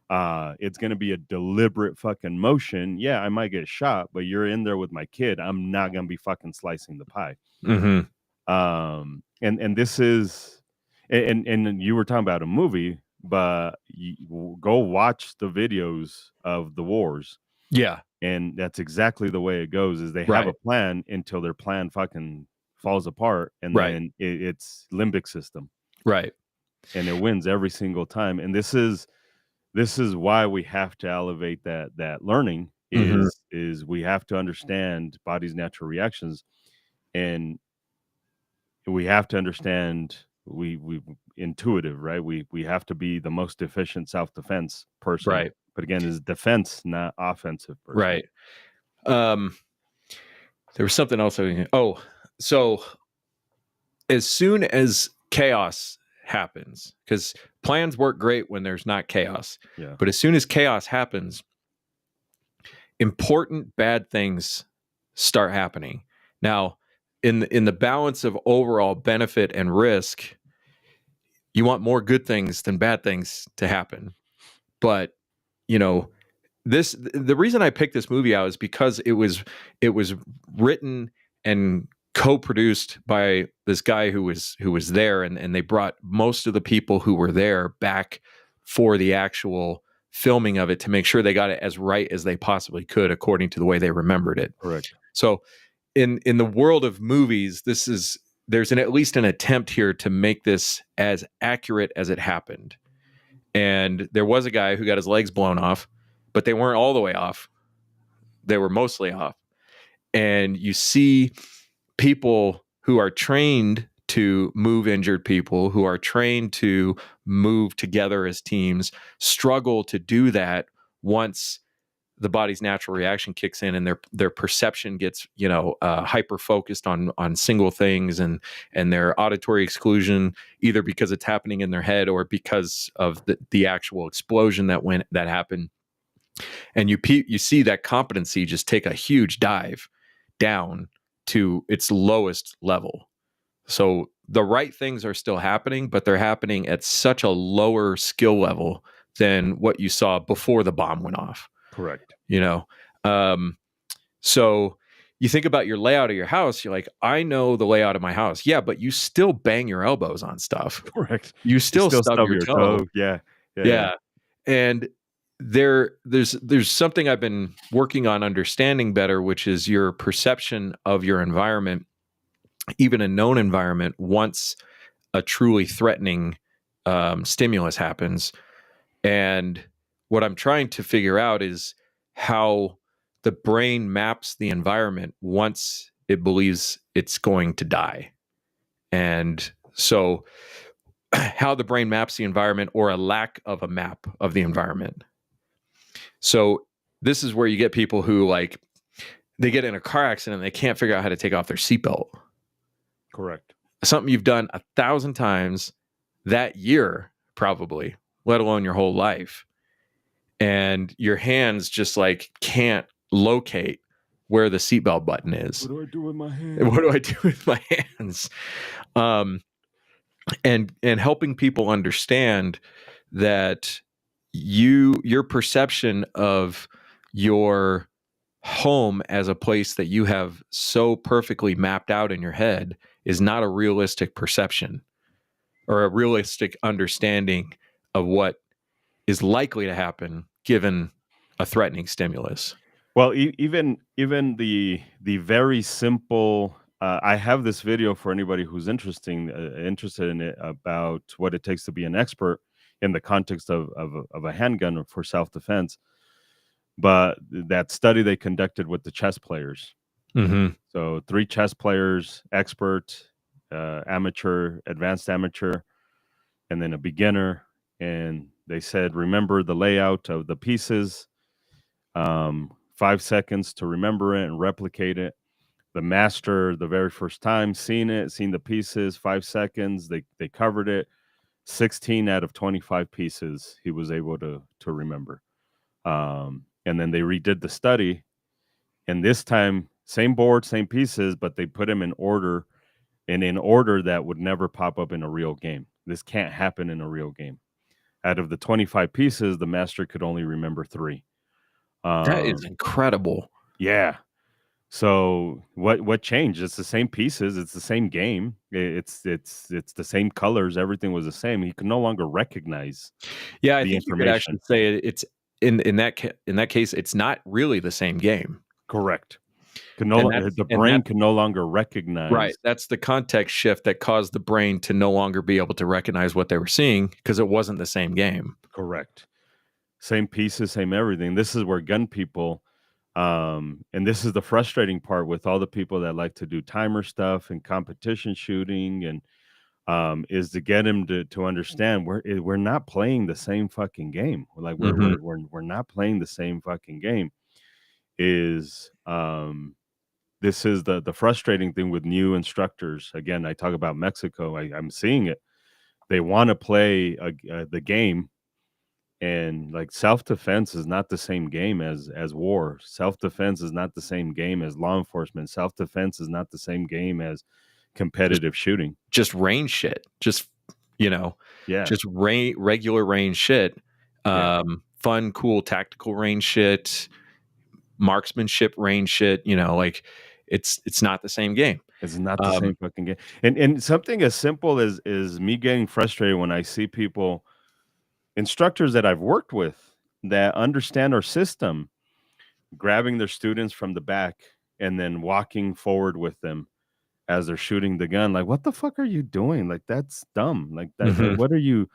A: it's going to be a deliberate fucking motion. Yeah, I might get shot, but you're in there with my kid. I'm not going to be fucking slicing the pie.
B: Mm-hmm.
A: And this is, and you were talking about a movie, but go watch the videos of the wars.
B: Yeah.
A: And that's exactly the way it goes, is they have
B: Right.
A: a plan until their plan fucking falls apart. And
B: Right.
A: then it's limbic system,
B: Right.
A: and it wins every single time. And this is why we have to elevate that learning
B: Mhm.
A: is we have to understand body's natural reactions, and we have to understand we intuitive, right? We have to be the most efficient self-defense person.
B: Right.
A: But again, is defense, not offensive person.
B: Right. There was something else. So as soon as chaos happens, because plans work great when there's not chaos.
A: Yeah.
B: But as soon as chaos happens, important bad things start happening. Now, in the balance of overall benefit and risk, you want more good things than bad things to happen. But, you know, the reason I picked this movie out is because it was written and co-produced by this guy who was there, and they brought most of the people who were there back for the actual filming of it to make sure they got it as right as they possibly could according to the way they remembered it.
A: Correct.
B: So in the world of movies, there's at least an attempt here to make this as accurate as it happened. And there was a guy who got his legs blown off, but they weren't all the way off. They were mostly off. And you see people who are trained to move injured people, who are trained to move together as teams, struggle to do that once the body's natural reaction kicks in and their perception gets, hyper focused on single things, and their auditory exclusion, either because it's happening in their head or because of the actual explosion that happened. And you see that competency just take a huge dive down to its lowest level. So the right things are still happening, but they're happening at such a lower skill level than what you saw before the bomb went off.
A: Correct.
B: So you think about your layout of your house, you're like, I know the layout of my house. Yeah, but you still bang your elbows on stuff.
A: Correct.
B: You still stub your toe.
A: Yeah.
B: And there's something I've been working on understanding better, which is your perception of your environment, even a known environment, once a truly threatening stimulus happens. And what I'm trying to figure out is how the brain maps the environment once it believes it's going to die. And so how the brain maps the environment, or a lack of a map of the environment. So this is where you get people who, like, they get in a car accident and they can't figure out how to take off their seatbelt.
A: Correct.
B: Something you've done 1,000 times that year, probably, let alone your whole life. And your hands just like can't locate where the seatbelt button is.
A: What do I do with my hands?
B: What do I do with my hands? And helping people understand that your perception of your home as a place that you have so perfectly mapped out in your head is not a realistic perception or a realistic understanding of what is likely to happen given a threatening stimulus.
A: Well, even the very simple. I have this video for anybody who's interested in it, about what it takes to be an expert in the context of a handgun for self-defense. But that study they conducted with the chess players.
B: Mm-hmm.
A: So 3 chess players, expert, amateur, advanced amateur, and then a beginner. And they said, remember the layout of the pieces, 5 seconds to remember it and replicate it. The master, the very first time, seen the pieces, 5 seconds, they covered it. 16 out of 25 pieces he was able to remember. And then they redid the study, and this time, same board, same pieces, but they put them in order, and in order that would never pop up in a real game. This can't happen in a real game. out of the 25 pieces, the master could only remember 3.
B: That is incredible.
A: Yeah. So what changed? It's the same pieces. It's the same game. It's the same colors. Everything was the same. He could no longer recognize
B: Yeah, I
A: the
B: think you could
A: information.
B: actually say it's in that case, it's not really the same game.
A: Correct.
B: And that's
A: The
B: and
A: brain
B: that
A: can no longer recognize.
B: right. That's the context shift that caused the brain to no longer be able to recognize what they were seeing because it wasn't the same game.
A: Correct. Same pieces, same everything. This is where gun people, and this is the frustrating part with all the people that like to do timer stuff and competition shooting, and is to get him to understand we're not playing the same fucking game. Like
B: Mhm.
A: we're not playing the same fucking game. Is This is the frustrating thing with new instructors. Again, I talk about Mexico. I'm seeing it. They want to play the game, and like self-defense is not the same game as war. Self-defense is not the same game as law enforcement. Self-defense is not the same game as
B: Just
A: competitive shooting.
B: just range shit. Just, you know,
A: Yeah,
B: just regular range shit.
A: yeah.
B: Fun, cool tactical range shit, marksmanship range shit, like it's not the same game.
A: It's not the
B: Um
A: same fucking game. And something as simple as me getting frustrated when I see people, instructors that I've worked with that understand our system, grabbing their students from the back and then walking forward with them as they're shooting the gun. Like, what the fuck are you doing? Like, that's dumb. Like
B: mhm,
A: what are you?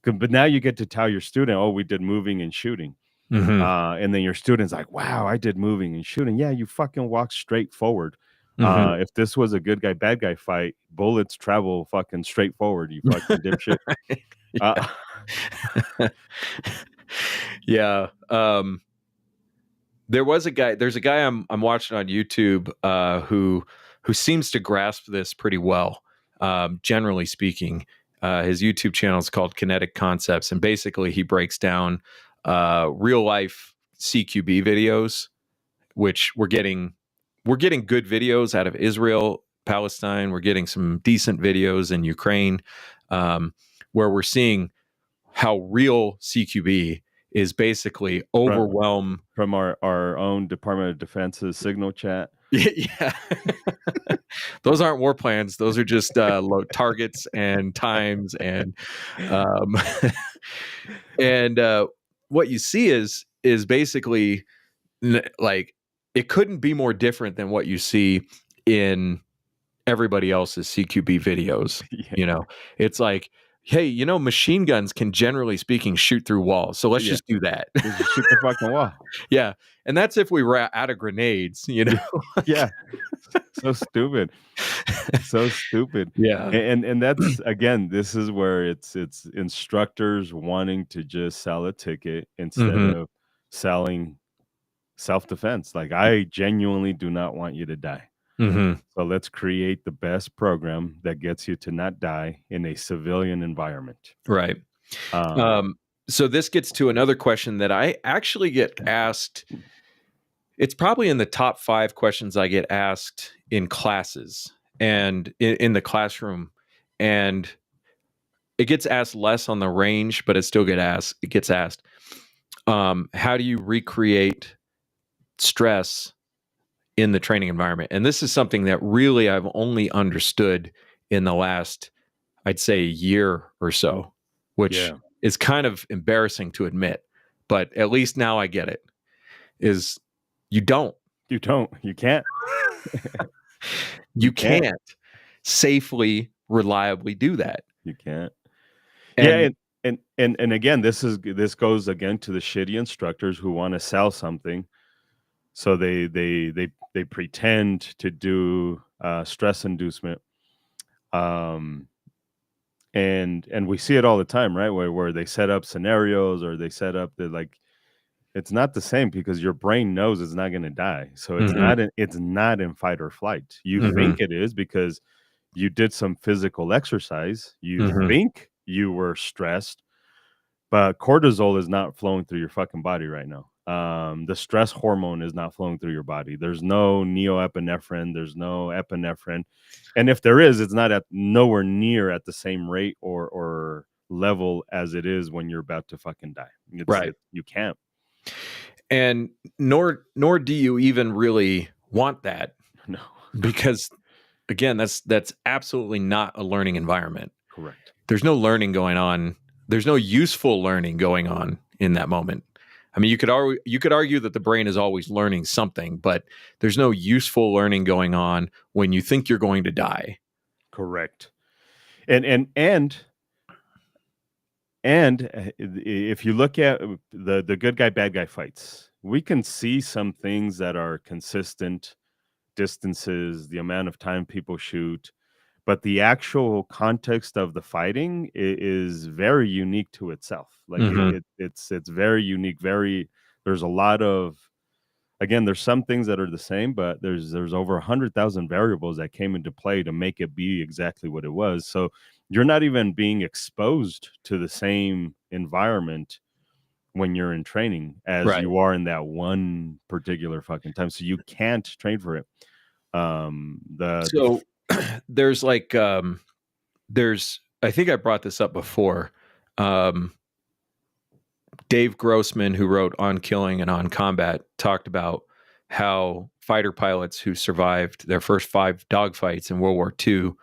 A: But now you get to tell your student, oh, we did moving and shooting.
B: mhm,
A: And then your student's like, wow, I did moving and shooting. Yeah, you fucking walk straight forward.
B: mhm.
A: If this was a good guy, bad guy fight, bullets travel fucking straight forward, you fucking dipshit. Uh,
B: Yeah. There's a guy I'm watching on YouTube who seems to grasp this pretty well. Generally speaking, his YouTube channel is called Kinetic Concepts, and basically he breaks down real life CQB videos, which we're getting good videos out of Israel, Palestine. We're getting some decent videos in Ukraine, where we're seeing how real CQB is basically
A: from,
B: overwhelm.
A: from our own Department of Defense's signal chat.
B: Yeah. Those aren't war plans. Those are just low targets and times um, and what you see is basically like it couldn't be more different than what you see in everybody else's CQB videos.
A: Yeah,
B: It's like, hey, machine guns can generally speaking shoot through walls. So let's
A: yeah.
B: just do that.
A: Just shoot the fucking wall.
B: Yeah. And that's if we were out of grenades.
A: Yeah. So stupid. So stupid.
B: Yeah.
A: And that's, again, this is where it's instructors wanting to just sell a ticket instead
B: Mhm.
A: of selling self-defense. Like, I genuinely do not want you to die.
B: Mhm.
A: So let's create the best program that gets you to not die in a civilian environment.
B: Right.
A: Um,
B: So this gets to another question that I actually get asked. It's probably in the top 5 questions I get asked in classes and in the classroom. And it gets asked less on the range, but it gets asked. How do you recreate stress in the training environment? And this is something that really I've only understood in the last, I'd say, a year or so, which
A: yeah,
B: is kind of embarrassing to admit, but at least now I get it. Is you don't.
A: you don't. You can't.
B: You
A: can't.
B: can't safely, reliably do that.
A: You can't. Yeah,
B: And
A: and again, this goes again to the shitty instructors who want to sell something, so they pretend to do stress inducement, um, and we see it all the time, right? Where they set up scenarios or they set up the, like, it's not the same because your brain knows it's not going to die, so
B: Mhm,
A: it's not in fight or flight. You
B: mhm,
A: think it is because you did some physical exercise. You
B: mhm,
A: think you were stressed, but cortisol is not flowing through your fucking body right now. The stress hormone is not flowing through your body. There's no neoepinephrine. There's no epinephrine, and if there is, it's not at nowhere near at the same rate or level as it is when you're about to fucking die.
B: Right.
A: You can't.
B: And nor do you even really want that,
A: No.
B: because again, that's absolutely not a learning environment.
A: Correct.
B: There's no learning going on. There's no useful learning going on in that moment. I mean, you could argue that the brain is always learning something, but there's no useful learning going on when you think you're going to die.
A: Correct. And if you look at the good guy, bad guy fights, we can see some things that are consistent: distances, the amount of time people shoot, but the actual context of the fighting is very unique to itself. Like
B: Mhm.
A: it's very unique. There's a lot of, again, there's some things that are the same, but there's over 100,000 variables that came into play to make it be exactly what it was. So you're not even being exposed to the same environment when you're in training as
B: Right.
A: you are in that one particular fucking time. So you can't train for it.
B: So there's like there's, I think I brought this up before. Dave Grossman, who wrote On Killing and On Combat, talked about how fighter pilots who survived their first 5 dogfights in World War II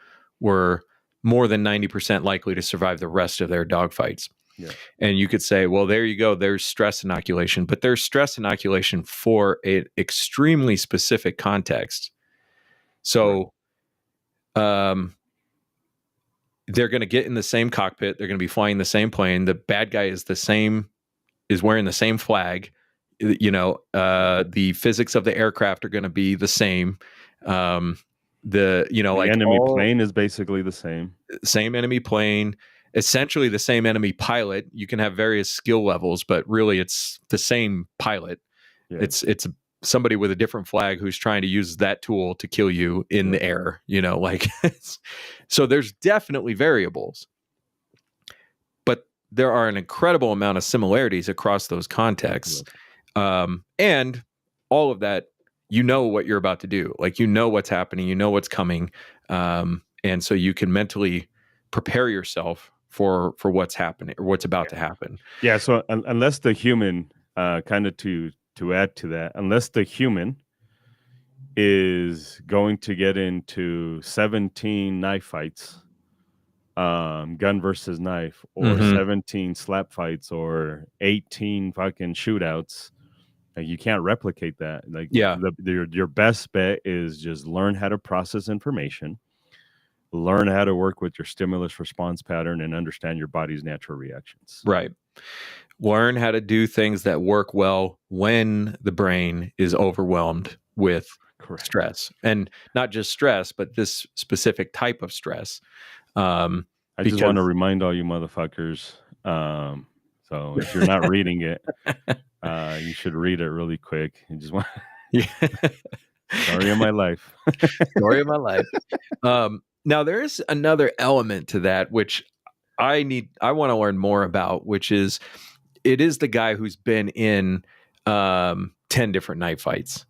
B: were more than 90% likely to survive the rest of their dogfights.
A: Yeah.
B: And you could say, well, there you go. There's stress inoculation, but there's stress inoculation for an extremely specific context. So, they're going to get in the same cockpit. They're going to be flying the same plane. The bad guy is wearing the same flag. The physics of the aircraft are going to be the same. The
A: enemy plane is basically the same
B: enemy plane, essentially the same enemy pilot. You can have various skill levels, but really it's the same pilot. Yeah. It's somebody with a different flag who's trying to use that tool to kill you in the air, so there's definitely variables, but there are an incredible amount of similarities across those contexts. And all of that, what you're about to do, like, what's happening, what's coming. And so you can mentally prepare yourself for what's happening or what's about to happen.
A: Yeah. So unless the human, kind of to add to that, unless the human is going to get into 17 knife fights, gun versus knife, or 17 slap fights, or 18 fucking shootouts, you can't replicate that. Like, your best bet is just learn how to process information, learn how to work with your stimulus response pattern, and understand your body's natural reactions.
B: Right. Learn how to do things that work well when the brain is overwhelmed with stress, and not just stress, but this specific type of stress.
A: I just want to remind all you motherfuckers. So if you're not reading it, you should read it really quick. You just want story of my life.
B: Story of my life. Now there is another element to that, which I want to learn more about, which is, it is the guy who's been in 10 different knife fights.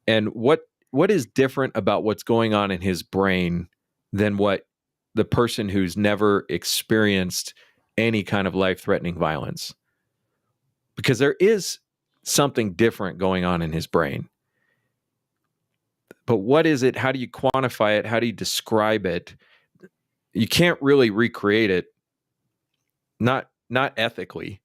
B: And what is different about what's going on in his brain than what the person who's never experienced any kind of life-threatening violence? Because there is something different going on in his brain. But what is it? How do you quantify it? How do you describe it? You can't really recreate it. Not ethically.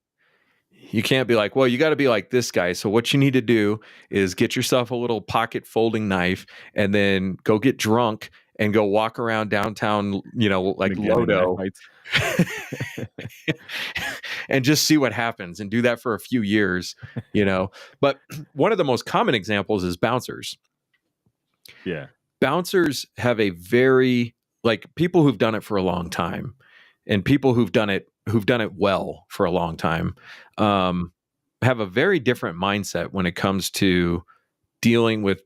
B: You can't be like, well, you got to be like this guy. So what you need to do is get yourself a little pocket folding knife, and then go get drunk and go walk around downtown, like Lodo, and just see what happens, and do that for a few years, But one of the most common examples is bouncers.
A: Yeah.
B: Bouncers have a very, people who've done it for a long time, and people who've done it well for a long time, have a very different mindset when it comes to dealing with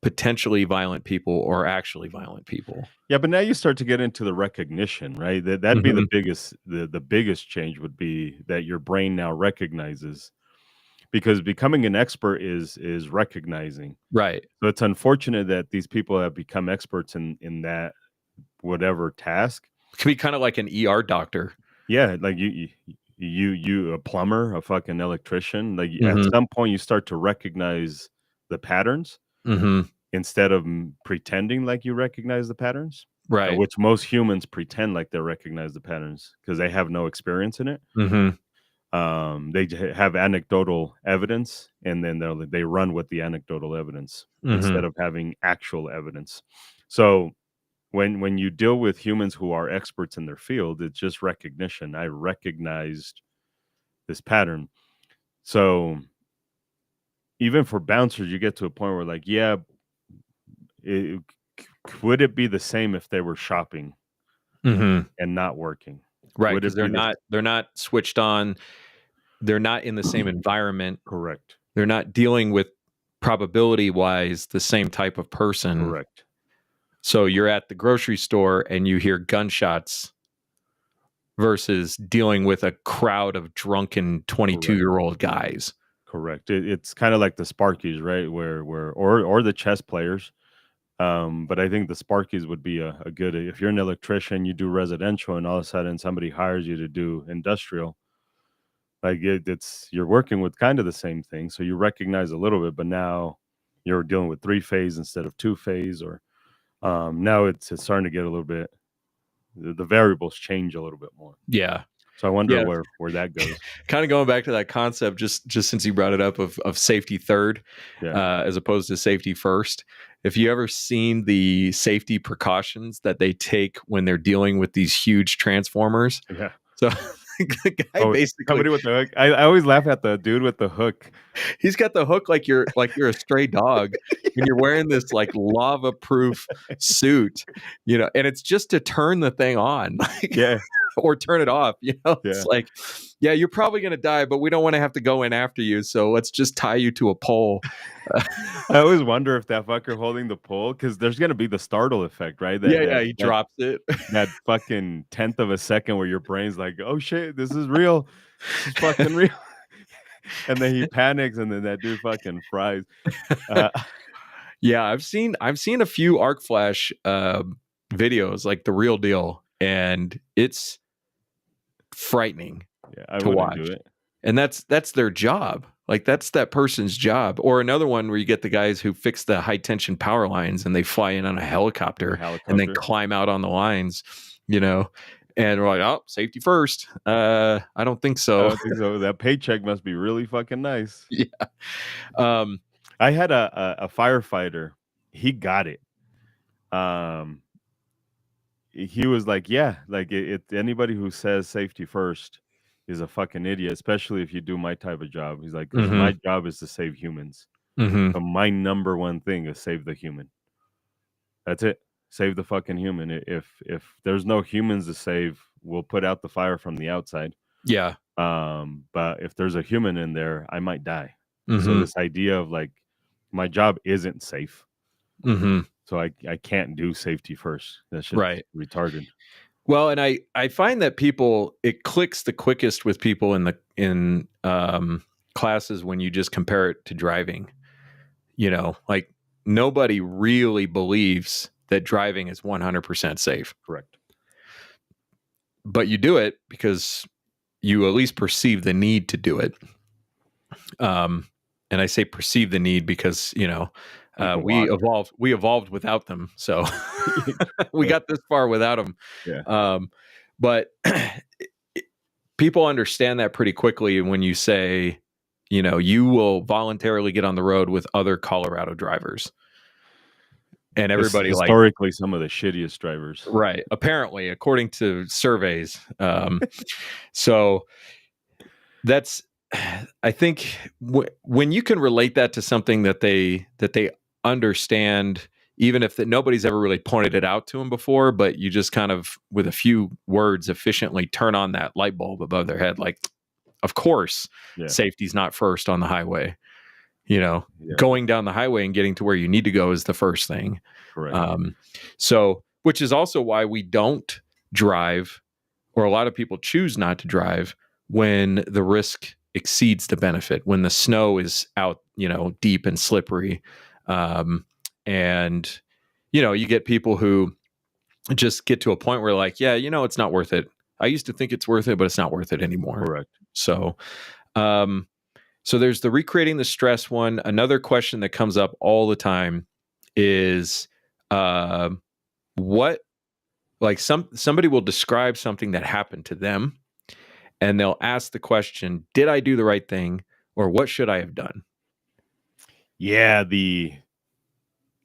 B: potentially violent people or actually violent people.
A: Yeah, but now you start to get into the recognition, right? That'd be the biggest, the biggest change would be that your brain now recognizes, because becoming an expert is recognizing.
B: Right.
A: So it's unfortunate that these people have become experts in that whatever task.
B: It can be kind of like an ER doctor.
A: Yeah, like you a plumber, a fucking electrician, like at
B: Mm-hmm.
A: some point you start to recognize the patterns
B: Mm-hmm.
A: instead of pretending like you recognize the patterns,
B: Right.
A: which most humans pretend like they recognize the patterns because they have no experience in it.
B: Mm-hmm.
A: They have anecdotal evidence, and then they run with the anecdotal evidence
B: Mm-hmm.
A: instead of having actual evidence. So when you deal with humans who are experts in their field, it's just recognition. I recognized this pattern. So even for bouncers, you get to a point where like, yeah, it, would it be the same if they were shopping
B: Mm-hmm.
A: and not working?
B: Right,
A: Would
B: because
A: it be this
B: they're not switched on. They're not in the same environment.
A: correct?
B: They're not dealing with probability wise the same type of person.
A: Correct.
B: So you're at the grocery store and you hear gunshots versus dealing with a crowd of drunken 22-year-old guys.
A: Correct. It's kind of like the Sparkies, right? Or the chess players. But I think the Sparkies would be a good if you're an electrician, you do residential, and all of a sudden somebody hires you to do industrial. Like it's you're working with kind of the same thing, so you recognize a little bit, but now you're dealing with three phase instead of two phase, or now it's starting to get a little bit. The variables change a little bit more.
B: Yeah.
A: So I wonder
B: Yeah.
A: where that goes.
B: Kind of going back to that concept, just since you brought it up of safety third,
A: Yeah.
B: as opposed to safety first. If you ever seen the safety precautions that they take when they're dealing with these huge transformers,
A: Yeah.
B: so the guy basically
A: somebody with the hook. I always laugh at the dude with the hook.
B: he's got the hook like you're a stray dog, and you're wearing this like lava proof suit, and it's just to turn the thing on.
A: Yeah.
B: Or turn it off. It's like, yeah, you're probably going to die, but we don't want to have to go in after you. So let's just tie you to a pole.
A: I always wonder if that fucker holding the pole, because there's going to be the startle effect, right?
B: He drops it.
A: That fucking tenth of a second where your brain's like, oh shit, this is real. This is fucking real. And then he panics, and then that dude fucking fries.
B: Yeah, I've seen a few arc flash videos, like the real deal, and it's frightening to watch.
A: Do it.
B: And that's their job. Like that's that person's job. Or another one where you get the guys who fix the high tension power lines and they fly in on a helicopter. And then climb out on the lines, and we're like, oh, safety first. I don't think so.
A: I don't think so. That paycheck must be really fucking nice.
B: Yeah.
A: I had a firefighter. He got it. He was like, yeah, like anybody who says safety first is a fucking idiot, especially if you do my type of job. He's like, 'cause my job is to save humans.
B: Mm-hmm.
A: So my number one thing is save the human. That's it. Save the fucking human. If there's no humans to save, we'll put out the fire from the outside.
B: Yeah.
A: But if there's a human in there, I might die.
B: Mm-hmm.
A: So this idea of like my job isn't safe.
B: Mm-hmm.
A: So I can't do safety first. That's just retarded.
B: Well, and I find that it clicks the quickest with people in classes when you just compare it to driving. Like nobody really believes that driving is 100% safe.
A: Correct.
B: But you do it because you at least perceive the need to do it. And I say perceive the need because, we evolved without them. So we got this far without them.
A: Yeah.
B: But people understand that pretty quickly when you say, you will voluntarily get on the road with other Colorado drivers. And everybody
A: historically some of the shittiest drivers.
B: Right. Apparently, according to surveys. So that's, I think when you can relate that to something that they understand, even if nobody's ever really pointed it out to them before, but you just kind of with a few words efficiently turn on that light bulb above their head. Like, of course, safety's not first on the highway. Going down the highway and getting to where you need to go is the first thing.
A: Correct.
B: So, which is also why we don't drive, or a lot of people choose not to drive when the risk exceeds the benefit, when the snow is out, deep and slippery. And you get people who just get to a point where like, yeah, it's not worth it. I used to think it's worth it, but it's not worth it anymore.
A: Correct.
B: So, um, so there's the recreating the stress one. Another question that comes up all the time is, what, like somebody will describe something that happened to them, and they'll ask the question, did I do the right thing, or what should I have done?
A: Yeah,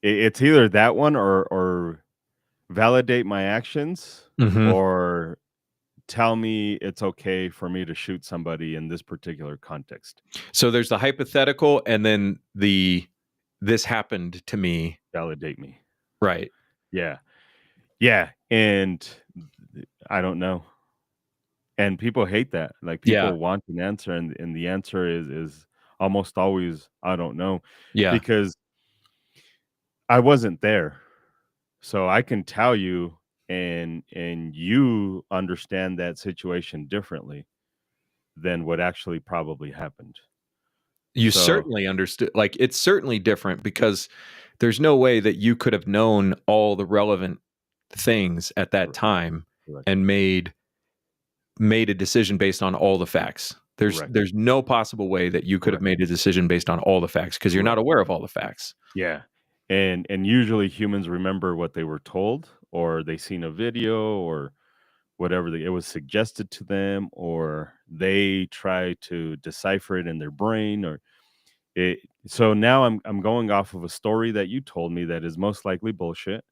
A: it's either that one or validate my actions,
B: Mm-hmm.
A: or tell me it's okay for me to shoot somebody in this particular context.
B: So there's the hypothetical, and then this happened to me.
A: Validate me.
B: Right.
A: Yeah. Yeah. And I don't know. And people hate that. Like,
B: Yeah.
A: people want an answer, and the answer is almost always I don't know,
B: Yeah.
A: because I wasn't there. So I can tell you, and you understand that situation differently than what actually probably happened.
B: You
A: So
B: certainly understood. Like, it's certainly different because there's no way that you could have known all the relevant things at that
A: correct,
B: time
A: correct,
B: and made a decision based on all the facts.
A: correct.
B: There's no possible way that you could have
A: Correct.
B: made a decision based on all the facts because you're not
A: Correct.
B: aware of all the facts.
A: Yeah. And usually humans remember what they were told, or they seen a video, or whatever it was suggested to them, or they try to decipher it in their brain, or it. So now I'm going off of a story that you told me that is most likely bullshit.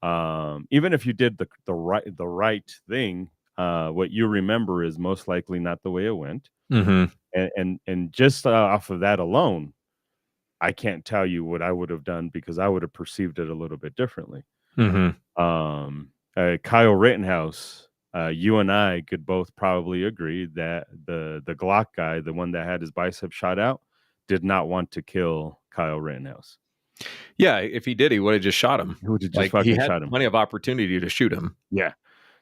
A: Even if you did the right thing, what you remember is most likely not the way it went.
B: Mm-hmm.
A: And just off of that alone, I can't tell you what I would have done, because I would have perceived it a little bit differently.
B: Mm-hmm.
A: Kyle Rittenhouse, you and I could both probably agree that the Glock guy, the one that had his bicep shot out, did not want to kill Kyle Rittenhouse.
B: Yeah, if he did, he would have just shot him.
A: He would have just
B: Like, he
A: fucking
B: had
A: shot him.
B: plenty of opportunity to shoot him.
A: Yeah.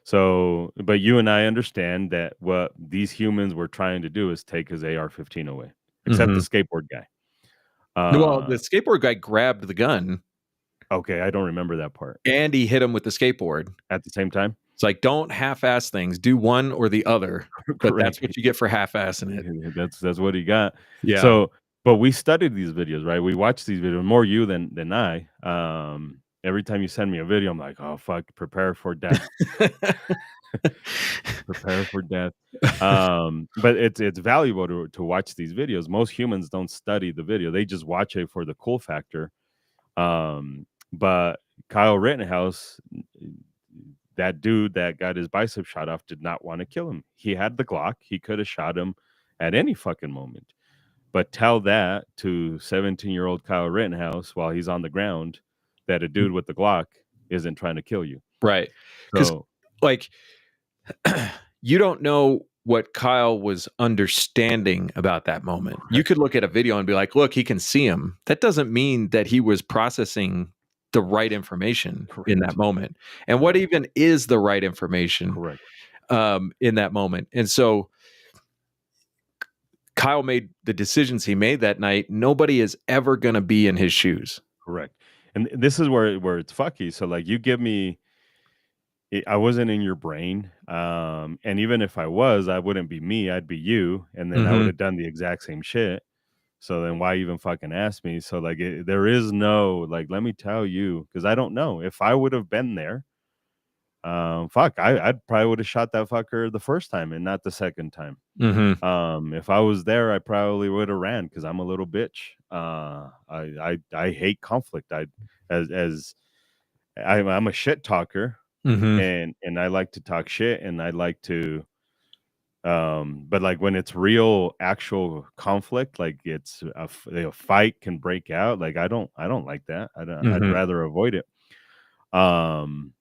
A: So, but you and I understand that what these humans were trying to do is take his AR-15 away, except the
B: Mhm.
A: skateboard guy.
B: Well, the skateboard guy grabbed the gun
A: Okay, I don't remember that part.
B: and he hit him with the skateboard.
A: At the same time?
B: It's like, don't half-ass things. Do one or the other. But that's
A: Correct.
B: what you get for half-assing it.
A: Yeah, that's what he got.
B: Yeah.
A: So, but we studied these videos, right? We watched these videos, more you than I. Every time you send me a video, I'm like, oh fuck, prepare for death. Prepare for death. But it's valuable to watch these videos. Most humans don't study the video; they just watch it for the cool factor. But Kyle Rittenhouse, that dude that got his bicep shot off, did not want to kill him. He had the Glock. He could have shot him at any fucking moment. But tell that to 17-year-old Kyle Rittenhouse while he's on the ground, that a dude with the Glock isn't trying to kill you.
B: Right. Because,
A: So
B: like, you don't know what Kyle was understanding about that moment. You could look at a video and be like, look, he can see him. That doesn't mean that he was processing the right information in that
A: correct,
B: moment. And what even is the right information
A: correct,
B: in that moment? And so Kyle made the decisions he made that night. Nobody is ever going to be in his shoes.
A: correct. And this is where it's fucky. So like, you give me, I wasn't in your brain. And even if I was, I wouldn't be me. I'd be you, and then I would
B: Mhm.
A: have done the exact same shit. So then why even fucking ask me? So like, there is no like, let me tell you, because I don't know if I would have been there. Fuck, I'd probably would have shot that fucker the first time and not the second time.
B: Mhm.
A: If I was there, I probably would have ran, because I'm a little bitch. I hate conflict. As I'm a shit talker,
B: Mhm.
A: and I like to talk shit, and I like to but like when it's real actual conflict, like it's a fight can break out, like I don't like that. I'd
B: Mhm.
A: rather avoid it. um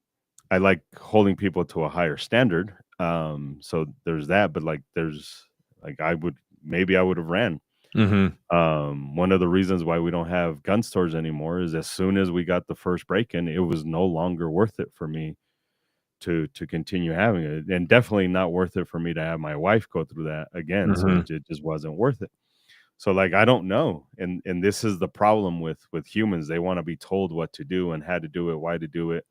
A: I like holding people to a higher standard. So there's that, but like there's like I would have ran.
B: Mhm.
A: One of the reasons why we don't have gun stores anymore is, as soon as we got the first break in, it was no longer worth it for me to continue having it, and definitely not worth it for me to have my wife go through that again. So
B: Mhm.
A: it just wasn't worth it. So like, I don't know. And this is the problem with humans. They want to be told what to do and how to do it, why to do it.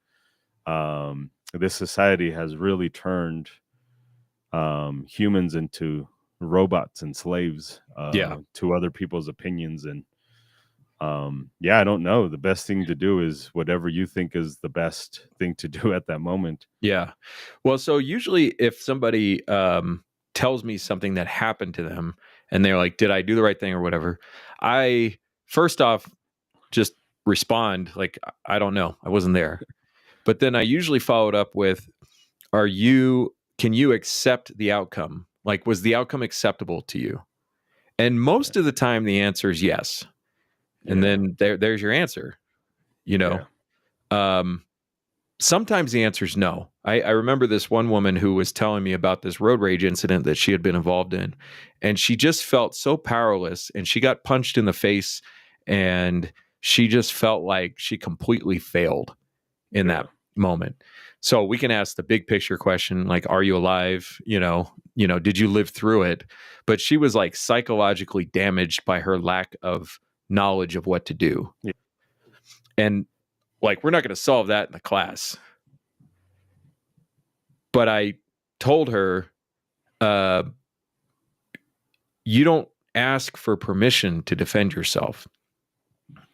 A: This society has really turned humans into robots and slaves
B: Yeah.
A: to other people's opinions. And yeah, I don't know. The best thing to do is whatever you think is the best thing to do at that moment.
B: Yeah. Well, so usually if somebody tells me something that happened to them and they're like, did I do the right thing or whatever? I first off just respond like, I don't know. I wasn't there. But then I usually follow it up with, can you accept the outcome? Like, was the outcome acceptable to you? And most of the time the answer is yes. And
A: Yeah.
B: then there's your answer, you know? Sometimes the answer is no. I remember this one woman who was telling me about this road rage incident that she had been involved in, and she just felt so powerless, and she got punched in the face, and she just felt like she completely failed in that moment. So we can ask the big picture question, like, are you alive? Did you live through it? But she was like psychologically damaged by her lack of knowledge of what to do.
A: Yeah.
B: And like, we're not going to solve that in the class. But I told her, you don't ask for permission to defend yourself.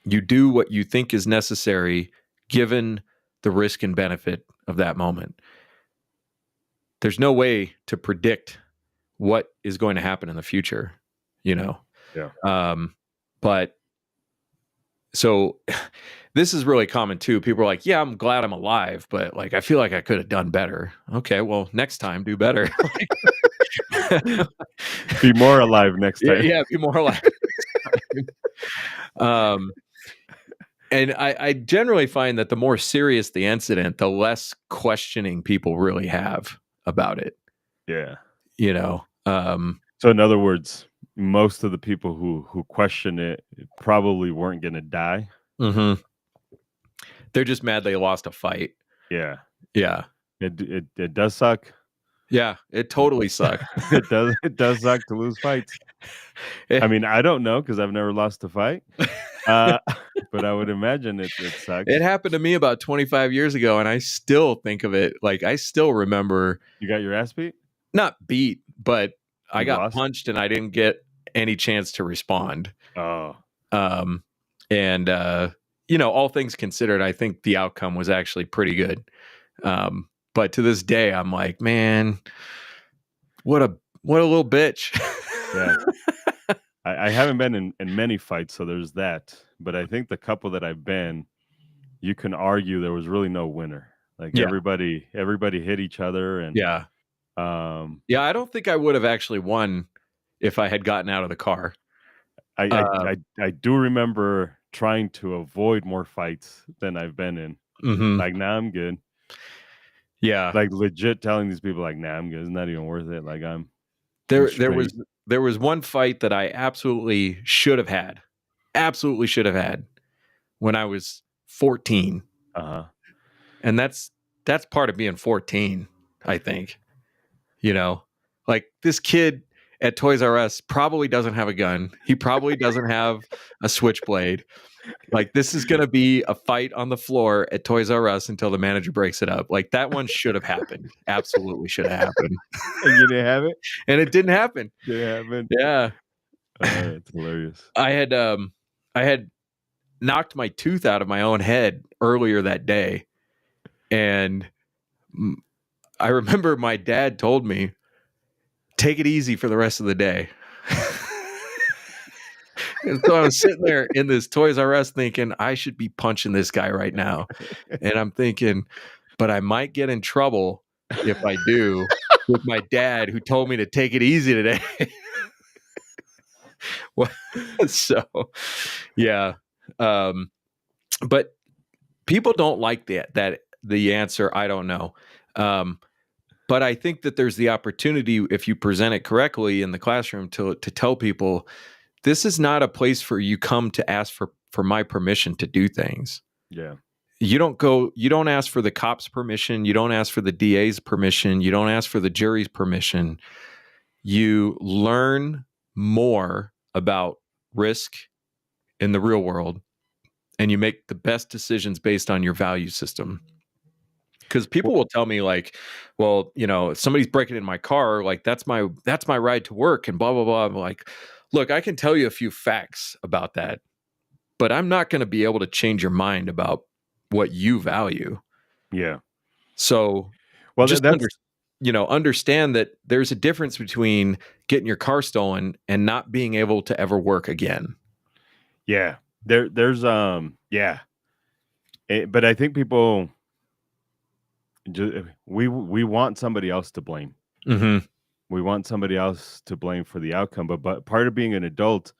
B: You do what you think is necessary given the risk and benefit of that moment. There's no way to predict what is going to happen in the future,
A: Yeah.
B: But so this is really common too. People are like, yeah, I'm glad I'm alive, but like, I feel like I could have done better. Okay, well, next time, do better.
A: Be more alive next time.
B: Yeah, be more alive. And I generally find that the more serious the incident, the less questioning people really have about it.
A: Yeah.
B: So
A: in other words, most of the people who question it probably weren't going to die.
B: Mm-hmm. They're just mad they lost a fight.
A: Yeah. It does suck.
B: Yeah, it totally sucks.
A: It does suck to lose fights. I mean, I don't know because I've never lost a fight, but I would imagine it sucks.
B: It happened to me about 25 years ago, and I still think of it. Like, I still remember.
A: You got your ass beat?
B: Not beat, but I got
A: lost?
B: punched, and I didn't get any chance to respond.
A: Oh.
B: And all things considered, I think the outcome was actually pretty good. But to this day, I'm like, man, what a little bitch.
A: Yeah. I haven't been in many fights, so there's that. But I think the couple that I've been, you can argue there was really no winner. Like everybody hit each other, and
B: I don't think I would have actually won if I had gotten out of the car.
A: I do remember trying to avoid more fights than I've been in.
B: Mm-hmm.
A: Like, nah, I'm good.
B: Yeah,
A: like legit telling these people, like, nah, I'm good. It's not even worth it. Like,
B: there was one fight that I absolutely should have had when I was 14. And that's part of being 14, I think. Like, this kid at Toys R Us probably doesn't have a gun. He probably doesn't have a switchblade. Like, this is going to be a fight on the floor at Toys R Us until the manager breaks it up. Like, that one should have happened. Absolutely should have happened.
A: And you didn't have it?
B: And it didn't happen.
A: Didn't happen?
B: Yeah.
A: It's hilarious.
B: I had knocked my tooth out of my own head earlier that day. And I remember my dad told me, take it easy for the rest of the day. And so I was sitting there in this Toys R Us thinking, I should be punching this guy right now. And I'm thinking, but I might get in trouble if I do with my dad, who told me to take it easy today. So, yeah. But people don't like that the answer, I don't know. But I think that there's the opportunity, if you present it correctly in the classroom, to tell people, this is not a place for you come to ask for my permission to do things.
A: Yeah.
B: You don't ask for the cops' permission. You don't ask for the DA's permission. You don't ask for the jury's permission. You learn more about risk in the real world, and you make the best decisions based on your value system. Because people will tell me like, well, if somebody's breaking in my car, like that's my ride to work and blah, blah, blah. I'm like, look, I can tell you a few facts about that, but I'm not going to be able to change your mind about what you value.
A: Yeah.
B: So
A: Well,
B: just
A: that's
B: understand that there's a difference between getting your car stolen and not being able to ever work again.
A: yeah. There's yeah. But I think people we want somebody else to blame.
B: Mm-hmm.
A: We want somebody else to blame for the outcome. But part of being an adult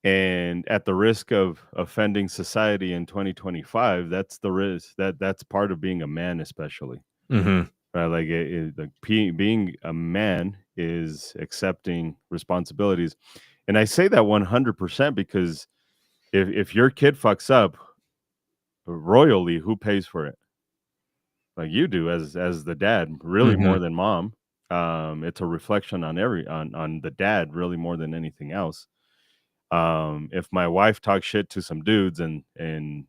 A: and at the risk of offending society in 2025, that's the risk that's part of being a man, especially.
B: Mm-hmm.
A: Right? Like being a man is accepting responsibilities. And I say that 100% because if your kid fucks up royally, who pays for it? Like you do as the dad, really
B: Mm-hmm.
A: more than mom. It's a reflection on on the dad really more than anything else. If my wife talks shit to some dudes and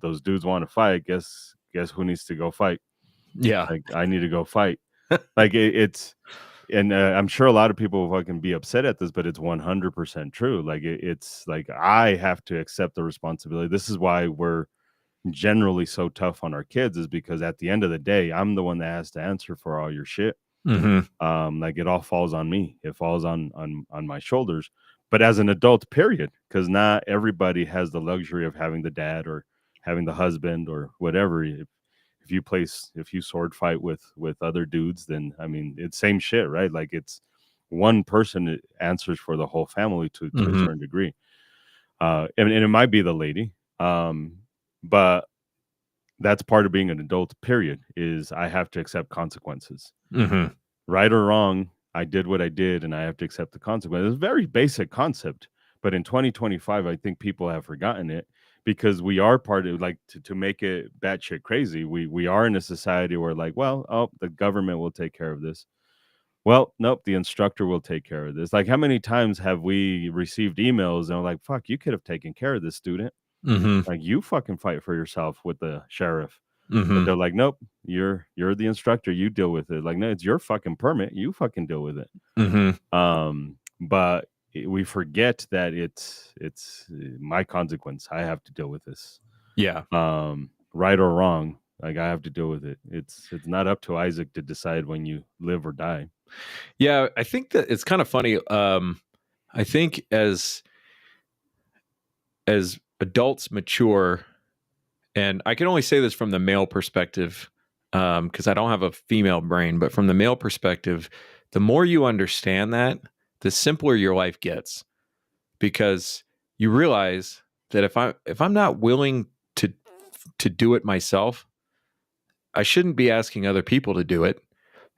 A: those dudes want to fight, guess who needs to go fight?
B: Yeah.
A: Like I need to go fight. Like it's and I'm sure a lot of people fucking be upset at this, but it's 100% true. Like it's like I have to accept the responsibility. This is why we're generally so tough on our kids, is because at the end of the day, I'm the one that has to answer for all your shit.
B: Mm-hmm.
A: Like it all falls on me. It falls on my shoulders. But as an adult, period, because not everybody has the luxury of having the dad or having the husband or whatever. If you sword fight with other dudes, then I mean it's same shit, right? Like it's one person that answers for the whole family to a
B: Mm-hmm.
A: certain degree. And it might be the lady. But that's part of being an adult, period, is I have to accept consequences.
B: Mm-hmm.
A: Right or wrong, I did what I did and I have to accept the consequences. It's a very basic concept. But in 2025, I think people have forgotten it because we are part of like to make it batshit crazy. We are in a society where like, well, oh, the government will take care of this. Well, nope, the instructor will take care of this. Like, how many times have we received emails and we're like, fuck, you could have taken care of this student.
B: Mm-hmm.
A: Like, you fucking fight for yourself with the sheriff. But
B: Mm-hmm.
A: they're like, nope, you're the instructor. You deal with it. Like, no, it's your fucking permit. You fucking deal with it.
B: Mm-hmm.
A: But we forget that it's my consequence. I have to deal with this.
B: Yeah.
A: Right or wrong, like I have to deal with it. It's not up to Isaac to decide when you live or die.
B: Yeah. I think that it's kind of funny. I think as adults mature, and I can only say this from the male perspective, because I don't have a female brain, but from the male perspective, the more you understand that, the simpler your life gets, because you realize that if I'm not willing to do it myself, I shouldn't be asking other people to do it.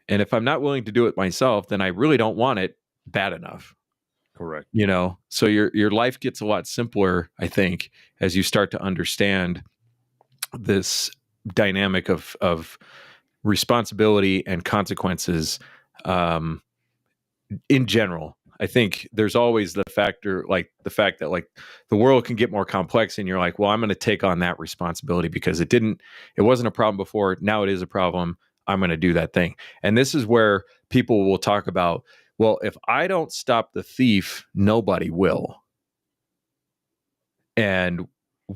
B: And if I'm not willing to do it myself, then I really don't want it bad enough.
A: Correct.
B: So your life gets a lot simpler, I think, as you start to understand this dynamic of responsibility and consequences in general. I think there's always the fact that like the world can get more complex and you're like, well, I'm going to take on that responsibility because it wasn't a problem before. Now it is a problem. I'm going to do that thing. And this is where people will talk about, well, if I don't stop the thief, nobody will. And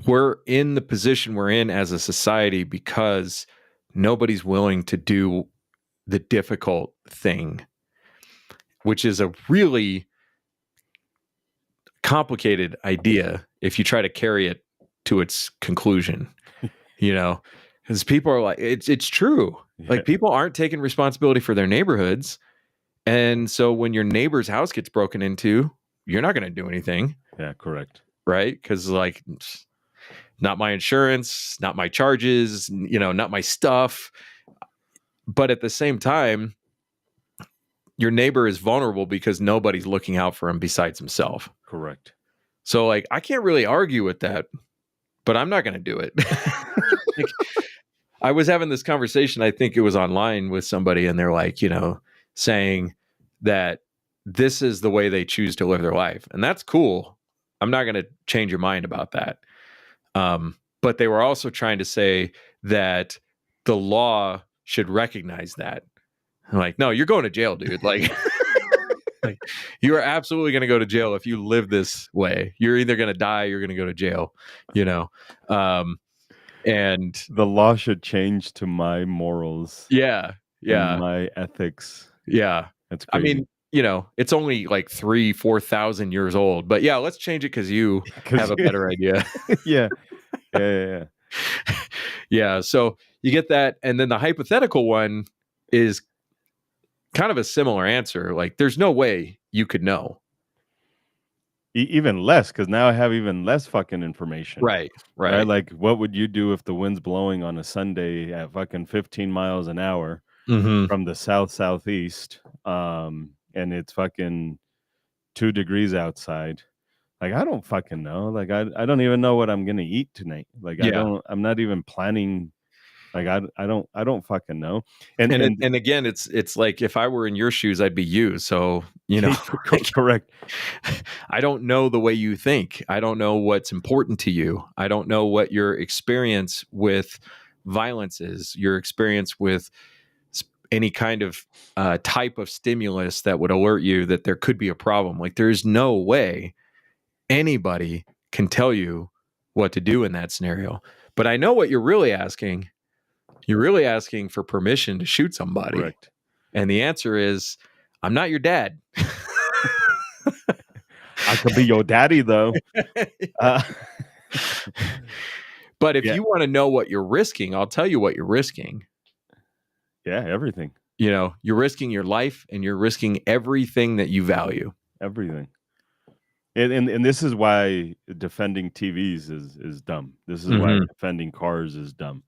B: we're in the position we're in as a society because nobody's willing to do the difficult thing, which is a really complicated idea if you try to carry it to its conclusion, because people are like, it's true.
A: Yeah.
B: Like people aren't taking responsibility for their neighborhoods. And so when your neighbor's house gets broken into, you're not going to do anything.
A: Yeah, correct.
B: Right. Because like, not my insurance, not my charges, not my stuff. But at the same time, your neighbor is vulnerable because nobody's looking out for him besides himself.
A: Correct.
B: So like, I can't really argue with that, but I'm not going to do it. Like, I was having this conversation, I think it was online with somebody, and they're like, saying that this is the way they choose to live their life. And that's cool. I'm not going to change your mind about that. But they were also trying to say that the law should recognize that. I'm like, no, you're going to jail, dude. Like, like you are absolutely going to go to jail if you live this way. You're either going to die, or you're going to go to jail, you know? And
A: The law should change to my morals
B: yeah,
A: and my ethics.
B: yeah.
A: That's
B: I
A: crazy.
B: mean, it's only like 3,000-4,000 years old, but yeah, let's change it because you have a better idea.
A: Yeah. Yeah.
B: Yeah. So you get that. And then the hypothetical one is kind of a similar answer. Like, there's no way you could know.
A: Even less, because now I have even less fucking information.
B: Right.
A: Like, what would you do if the wind's blowing on a Sunday at fucking 15 miles an hour
B: Mm-hmm.
A: from the southeast, and it's fucking 2 degrees outside? Like, I don't fucking know. Like, I don't even know what I'm gonna eat tonight. Like,
B: Yeah.
A: I'm not even planning. Like, I don't fucking know.
B: And again, it's like, if I were in your shoes, I'd be you. So,
A: correct.
B: I don't know the way you think. I don't know what's important to you. I don't know what your experience with violence is, your experience with any kind of type of stimulus that would alert you that there could be a problem. Like, there's no way anybody can tell you what to do in that scenario. But I know what you're really asking. You're really asking for permission to shoot somebody.
A: Correct.
B: And the answer is, I'm not your dad.
A: I could be your daddy, though.
B: But if you want to know what you're risking, I'll tell you what you're risking.
A: Yeah, everything.
B: You're risking your life, and you're risking everything that you value.
A: Everything. And this is why defending TVs is dumb. This is why defending cars is dumb.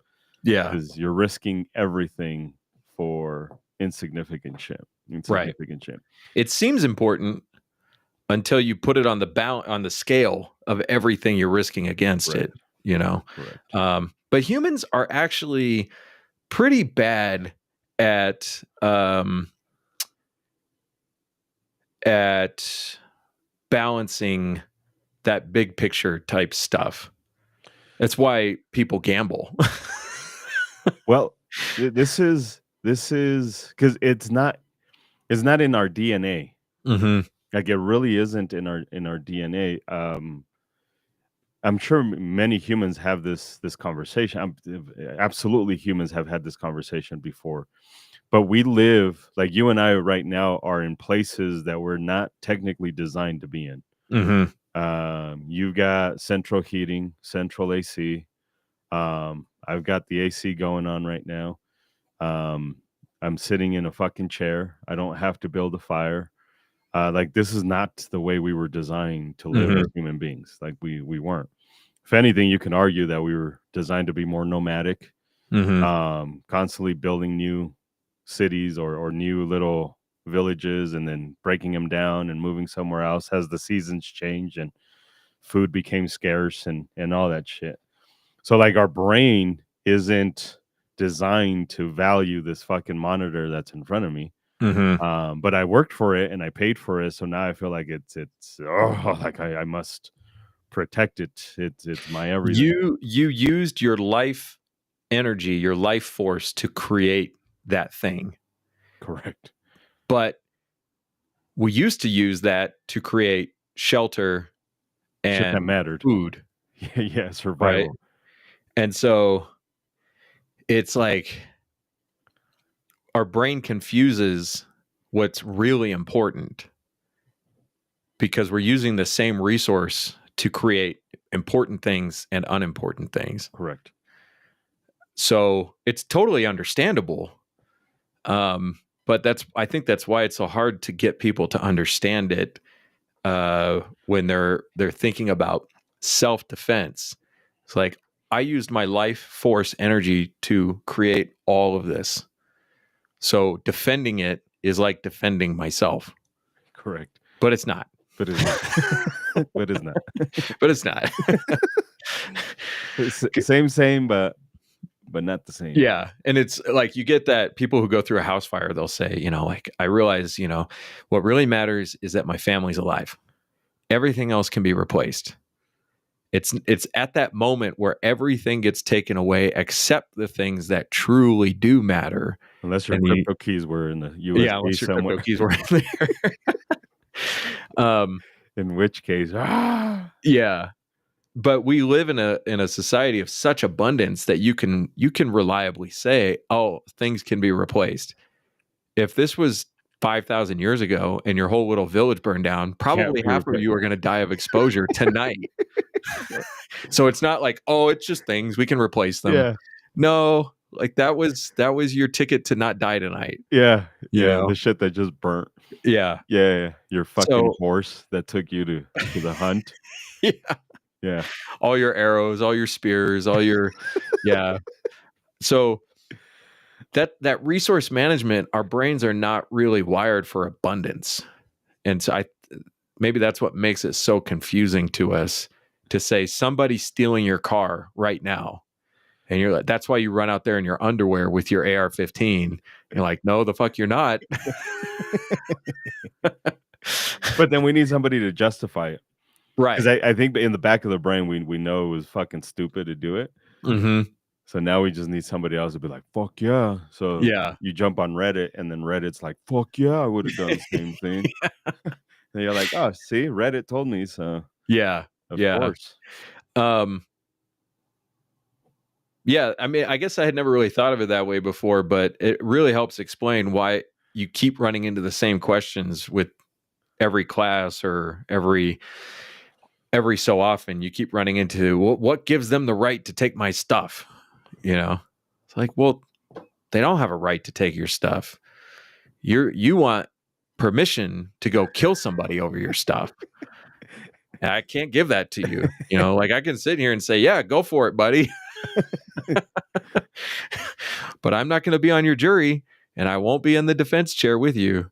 B: Yeah.
A: Because you're risking everything for insignificant shit.
B: Right. It seems important until you put it on the scale of everything you're risking against it,
A: Correct.
B: But humans are actually pretty bad at balancing that big picture type stuff. That's why people gamble.
A: Well, this is because it's not in our DNA.
B: Mm-hmm.
A: Like, it really isn't in our DNA. I'm sure many humans have this conversation. Absolutely, humans have had this conversation before. But we live, like you and I right now, are in places that we're not technically designed to be in.
B: Mm-hmm.
A: You've got central heating, central AC. I've got the AC going on right now. I'm sitting in a fucking chair. I don't have to build a fire. Like, this is not the way we were designed to live as human beings. Like, we weren't. If anything, you can argue that we were designed to be more nomadic, constantly building new cities or new little villages and then breaking them down and moving somewhere else as the seasons change and food became scarce and all that shit. So, like, our brain isn't designed to value this fucking monitor that's in front of me. But I worked for it and I paid for it, so now I feel like it's like I must protect it. It's my everything.
B: You used your life energy, your life force to create that thing.
A: Correct.
B: But we used to use that to create shelter and
A: shit that mattered.
B: Food.
A: Yeah, survival.
B: Right? And so it's like our brain confuses what's really important because we're using the same resource to create important things and unimportant things.
A: Correct.
B: So it's totally understandable. But I think that's why it's so hard to get people to understand it when they're thinking about self-defense. It's like, I used my life force energy to create all of this. So defending it is like defending myself.
A: Correct.
B: But it's not.
A: But it's not. But it's not.
B: But it's not.
A: Same, but not the same.
B: Yeah. And it's like, you get that people who go through a house fire, they'll say, like, I realize, what really matters is that my family's alive. Everything else can be replaced. It's at that moment where everything gets taken away except the things that truly do matter.
A: Unless your
B: And
A: crypto keys were in the
B: yeah,
A: USB
B: unless your crypto
A: somewhere.
B: keys were in there.
A: In which case,
B: Yeah. But we live in a society of such abundance that you can reliably say, oh, things can be replaced. If this was 5,000 years ago and your whole little village burned down, probably
A: be
B: half of
A: replaced.
B: you are going to die of exposure tonight. So it's not like, oh, it's just things, we can replace them.
A: Yeah.
B: No, like that was your ticket to not die tonight.
A: Yeah.
B: You
A: Yeah.
B: know?
A: The shit that just burnt.
B: Yeah.
A: Yeah. Your fucking
B: So-
A: horse that took you to the hunt.
B: Yeah.
A: Yeah.
B: All your arrows, all your spears, all your yeah. So that resource management, our brains are not really wired for abundance. And so maybe that's what makes it so confusing to us to say somebody's stealing your car right now. And you're like, that's why you run out there in your underwear with your AR-15. You're like, no, the fuck you're not.
A: But then we need somebody to justify it.
B: Right.
A: Because I think in the back of the brain, we know it was fucking stupid to do it.
B: Mm-hmm.
A: So now we just need somebody else to be like, fuck yeah. So
B: Yeah.
A: you jump on Reddit and then Reddit's like, fuck yeah, I would have done the same thing. And you're like, oh, see, Reddit told me so.
B: Yeah.
A: Of
B: Yeah.
A: course.
B: Yeah, I mean, I guess I had never really thought of it that way before, but it really helps explain why you keep running into the same questions with every class or every so often. You keep running into what gives them the right to take my stuff. You know, it's like, well, they don't have a right to take your stuff. You want permission to go kill somebody over your stuff. And I can't give that to you. You know, like I can sit here and say, yeah, go for it, buddy. But I'm not going to be on your jury and I won't be in the defense chair with you.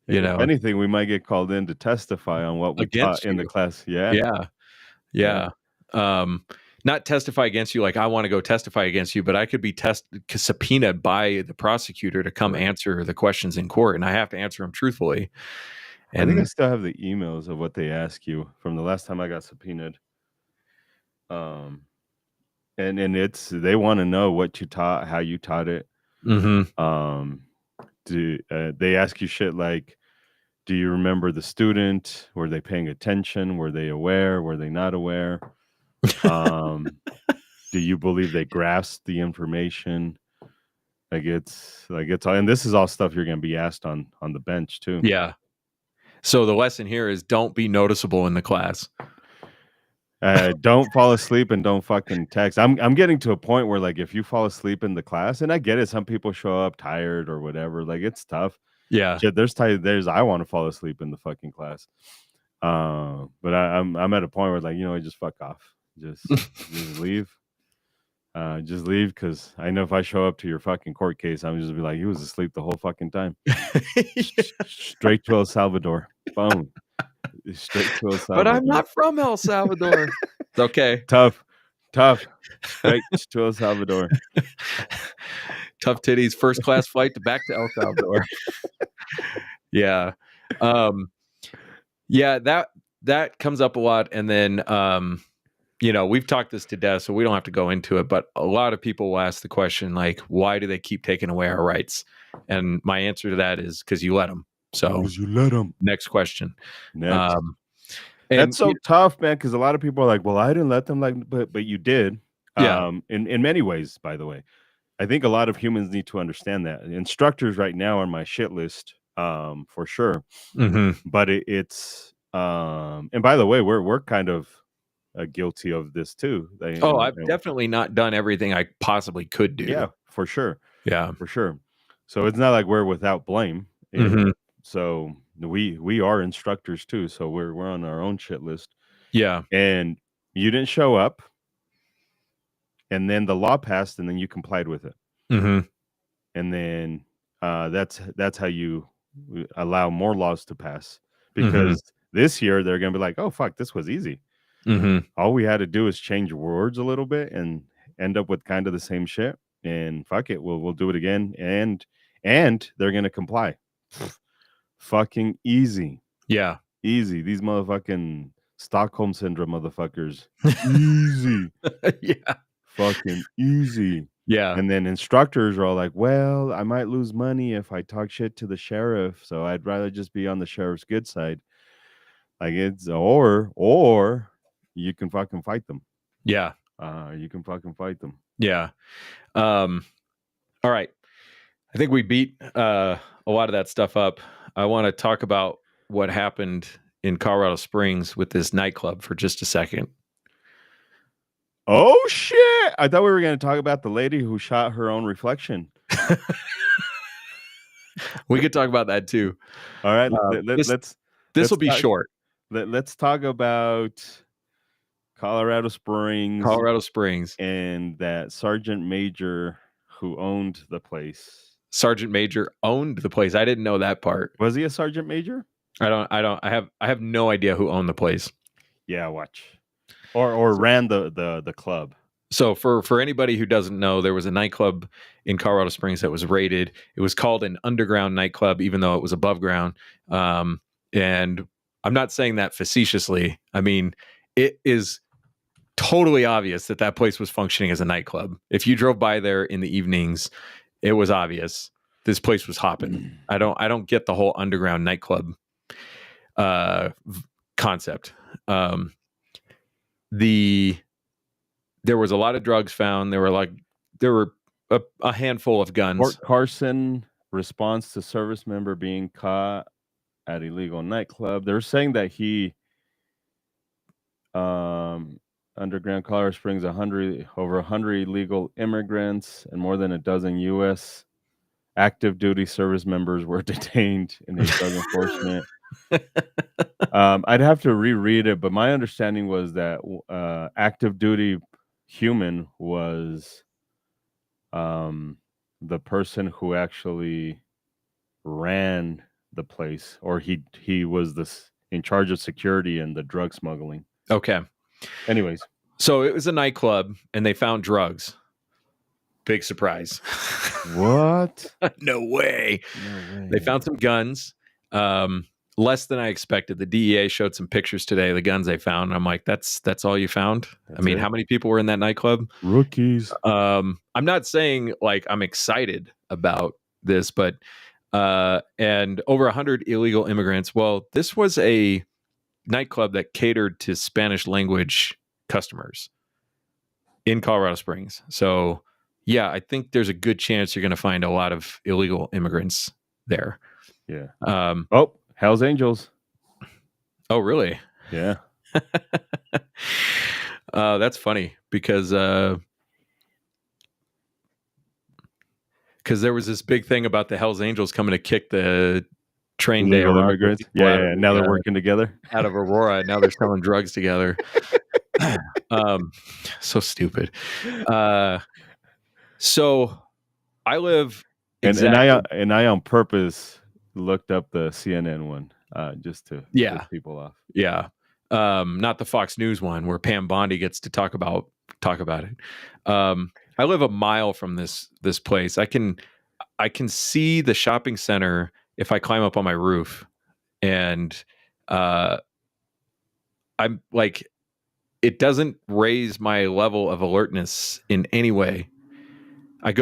B: You know,
A: if anything, we might get called in to testify on what we taught in the class. Yeah.
B: Not testify against you like I want to go testify against you, but I could be subpoenaed by the prosecutor to come answer the questions in court, and I have to answer them truthfully. And
A: I think I still have the emails of what they ask you from the last time I got subpoenaed. And it's they want to know what you taught, how you taught it.
B: Mm-hmm.
A: They ask you shit like, do you remember the student? Were they paying attention? Were they aware? Were they not aware? Do you believe they grasped the information? It's all, and this is all stuff you're going to be asked on the bench too.
B: Yeah. So the lesson here is don't be noticeable in the class.
A: Don't fall asleep and don't fucking text. I'm getting to a point where like if you fall asleep in the class, and I get it, some people show up tired or whatever, like it's tough.
B: Yeah.
A: Shit, there's I want to fall asleep in the fucking class. But I'm at a point where like, you know, I just fuck off. Just leave. Just leave, because I know if I show up to your fucking court case, I'm just be like, he was asleep the whole fucking time. Straight to El Salvador. Boom. Straight to El Salvador.
B: But I'm not from El Salvador. It's okay.
A: Tough. Straight to El Salvador.
B: Tough titties. First class flight back to El Salvador. Yeah. Yeah, that comes up a lot. And then you know, we've talked this to death, so we don't have to go into it, but a lot of people will ask the question, like, why do they keep taking away our rights? And my answer to that is because you let them. So
A: you let them.
B: Next question.
A: Next. That's so tough, man, because a lot of people are like, well, I didn't let them, like, but you did.
B: Yeah.
A: In many ways, by the way. I think a lot of humans need to understand that. Instructors right now are my shit list, for sure.
B: Mm-hmm.
A: But it's and by the way, we're kind of guilty of this too.
B: I've definitely not done everything I possibly could do.
A: Yeah, for sure.
B: Yeah,
A: for sure. So it's not like we're without blame.
B: Mm-hmm.
A: So we are instructors too. So we're on our own shit list.
B: Yeah.
A: And you didn't show up, and then the law passed, and then you complied with it.
B: Mm-hmm.
A: And then that's how you allow more laws to pass, because this year they're gonna be like, oh fuck, this was easy. All we had to do is change words a little bit and end up with kind of the same shit, and fuck it, we'll do it again, and they're gonna comply. Fucking easy.
B: Yeah,
A: easy. These motherfucking Stockholm syndrome, motherfuckers. Easy.
B: Yeah.
A: Fucking easy.
B: Yeah.
A: And then instructors are all like, well, I might lose money if I talk shit to the sheriff, so I'd rather just be on the sheriff's good side. Like it's or you can fucking fight them.
B: Yeah.
A: You can fucking fight them.
B: Yeah. All right. I think we beat a lot of that stuff up. I want to talk about what happened in Colorado Springs with this nightclub for just a second.
A: Oh shit! I thought we were going to talk about the lady who shot her own reflection.
B: We could talk about that too.
A: All right,
B: this will be short.
A: Let's talk about Colorado Springs, and that sergeant major who owned the place.
B: Sergeant major owned the place. I didn't know that part.
A: Was he a sergeant major?
B: I have no idea who owned the place.
A: Yeah, watch. Or ran the club.
B: So for anybody who doesn't know, there was a nightclub in Colorado Springs that was raided. It was called an underground nightclub, even though it was above ground. And I'm not saying that facetiously. I mean, it is totally obvious that place was functioning as a nightclub. If you drove by there in the evenings, it was obvious this place was hopping. I don't get the whole underground nightclub concept. There was a lot of drugs found. There were a handful of guns.
A: Fort Carson response to service member being caught at illegal nightclub. They're saying that he underground Colorado Springs, over 100 illegal immigrants and more than a dozen U.S. active duty service members were detained in his drug enforcement. I'd have to reread it, but my understanding was that active duty human was the person who actually ran the place, or he was in charge of security and the drug smuggling.
B: Okay.
A: Anyways,
B: so it was a nightclub and they found drugs. Big surprise.
A: What?
B: No way. They found some guns. Less than I expected. The DEA showed some pictures today, the guns they found. And I'm like, that's all you found? That's I mean, how many people were in that nightclub?
A: Rookies.
B: I'm not saying like I'm excited about this, but and over 100 illegal immigrants. Well, this was a nightclub that catered to Spanish language customers in Colorado Springs. So yeah, I think there's a good chance you're going to find a lot of illegal immigrants there.
A: Yeah. Hell's Angels.
B: Oh, really?
A: Yeah.
B: That's funny because there was this big thing about the Hell's Angels coming to kick the train day
A: immigrants. Yeah. Now they're working together
B: out of Aurora. Now they're selling drugs together. So stupid. So I live
A: and I on purpose looked up the CNN one just to piss people off.
B: Yeah. Not the Fox News one where Pam Bondi gets to talk about it. I live a mile from this place. I can see the shopping center if I climb up on my roof, and I'm like, it doesn't raise my level of alertness in any way. I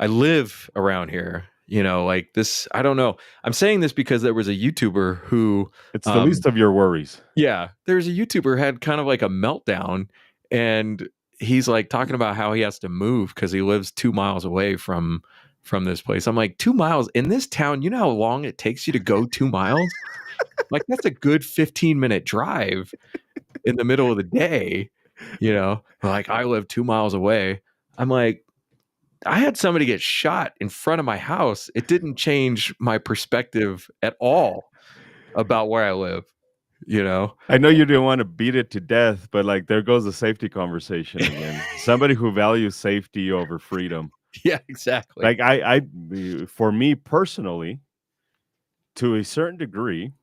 B: live around here, like this. I don't know. I'm saying this because there was a YouTuber who
A: it's the least of your worries.
B: Yeah. There's a YouTuber had kind of like a meltdown, and he's like talking about how he has to move because he lives 2 miles away from this place. I'm like, 2 miles in this town. You know how long it takes you to go 2 miles? Like that's a good 15-minute drive in the middle of the day, like I live 2 miles away. I'm like, I had somebody get shot in front of my house. It didn't change my perspective at all about where I live.
A: I know you didn't want to beat it to death, but like there goes the safety conversation again. Somebody who values safety over freedom.
B: Yeah, exactly.
A: Like I for me personally, to a certain degree,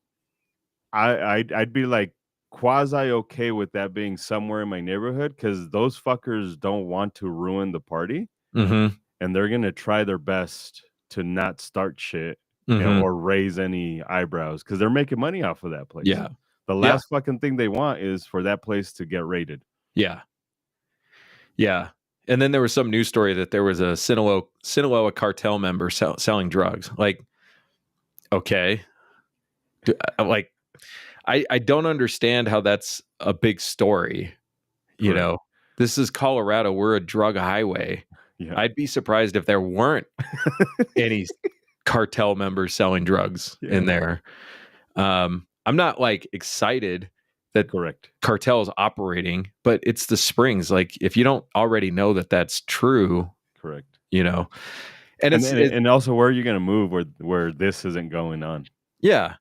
A: I'd be like quasi okay with that being somewhere in my neighborhood because those fuckers don't want to ruin the party.
B: Mm-hmm.
A: And they're going to try their best to not start shit or raise any eyebrows because they're making money off of that place.
B: Yeah.
A: The
B: Yeah.
A: last fucking thing they want is for that place to get raided.
B: Yeah. Yeah. And then there was some news story that there was a Sinaloa cartel member selling drugs. Like, okay. Like, I don't understand how that's a big story. You
A: Correct.
B: know, this is Colorado. We're a drug highway.
A: Yeah.
B: I'd be surprised if there weren't any cartel members selling drugs in there. I'm not like excited that
A: Correct.
B: cartels operating, but it's the Springs. Like, if you don't already know that that's true,
A: Correct.
B: you know, and
A: And also, where are you going to move where this isn't going on?
B: Yeah,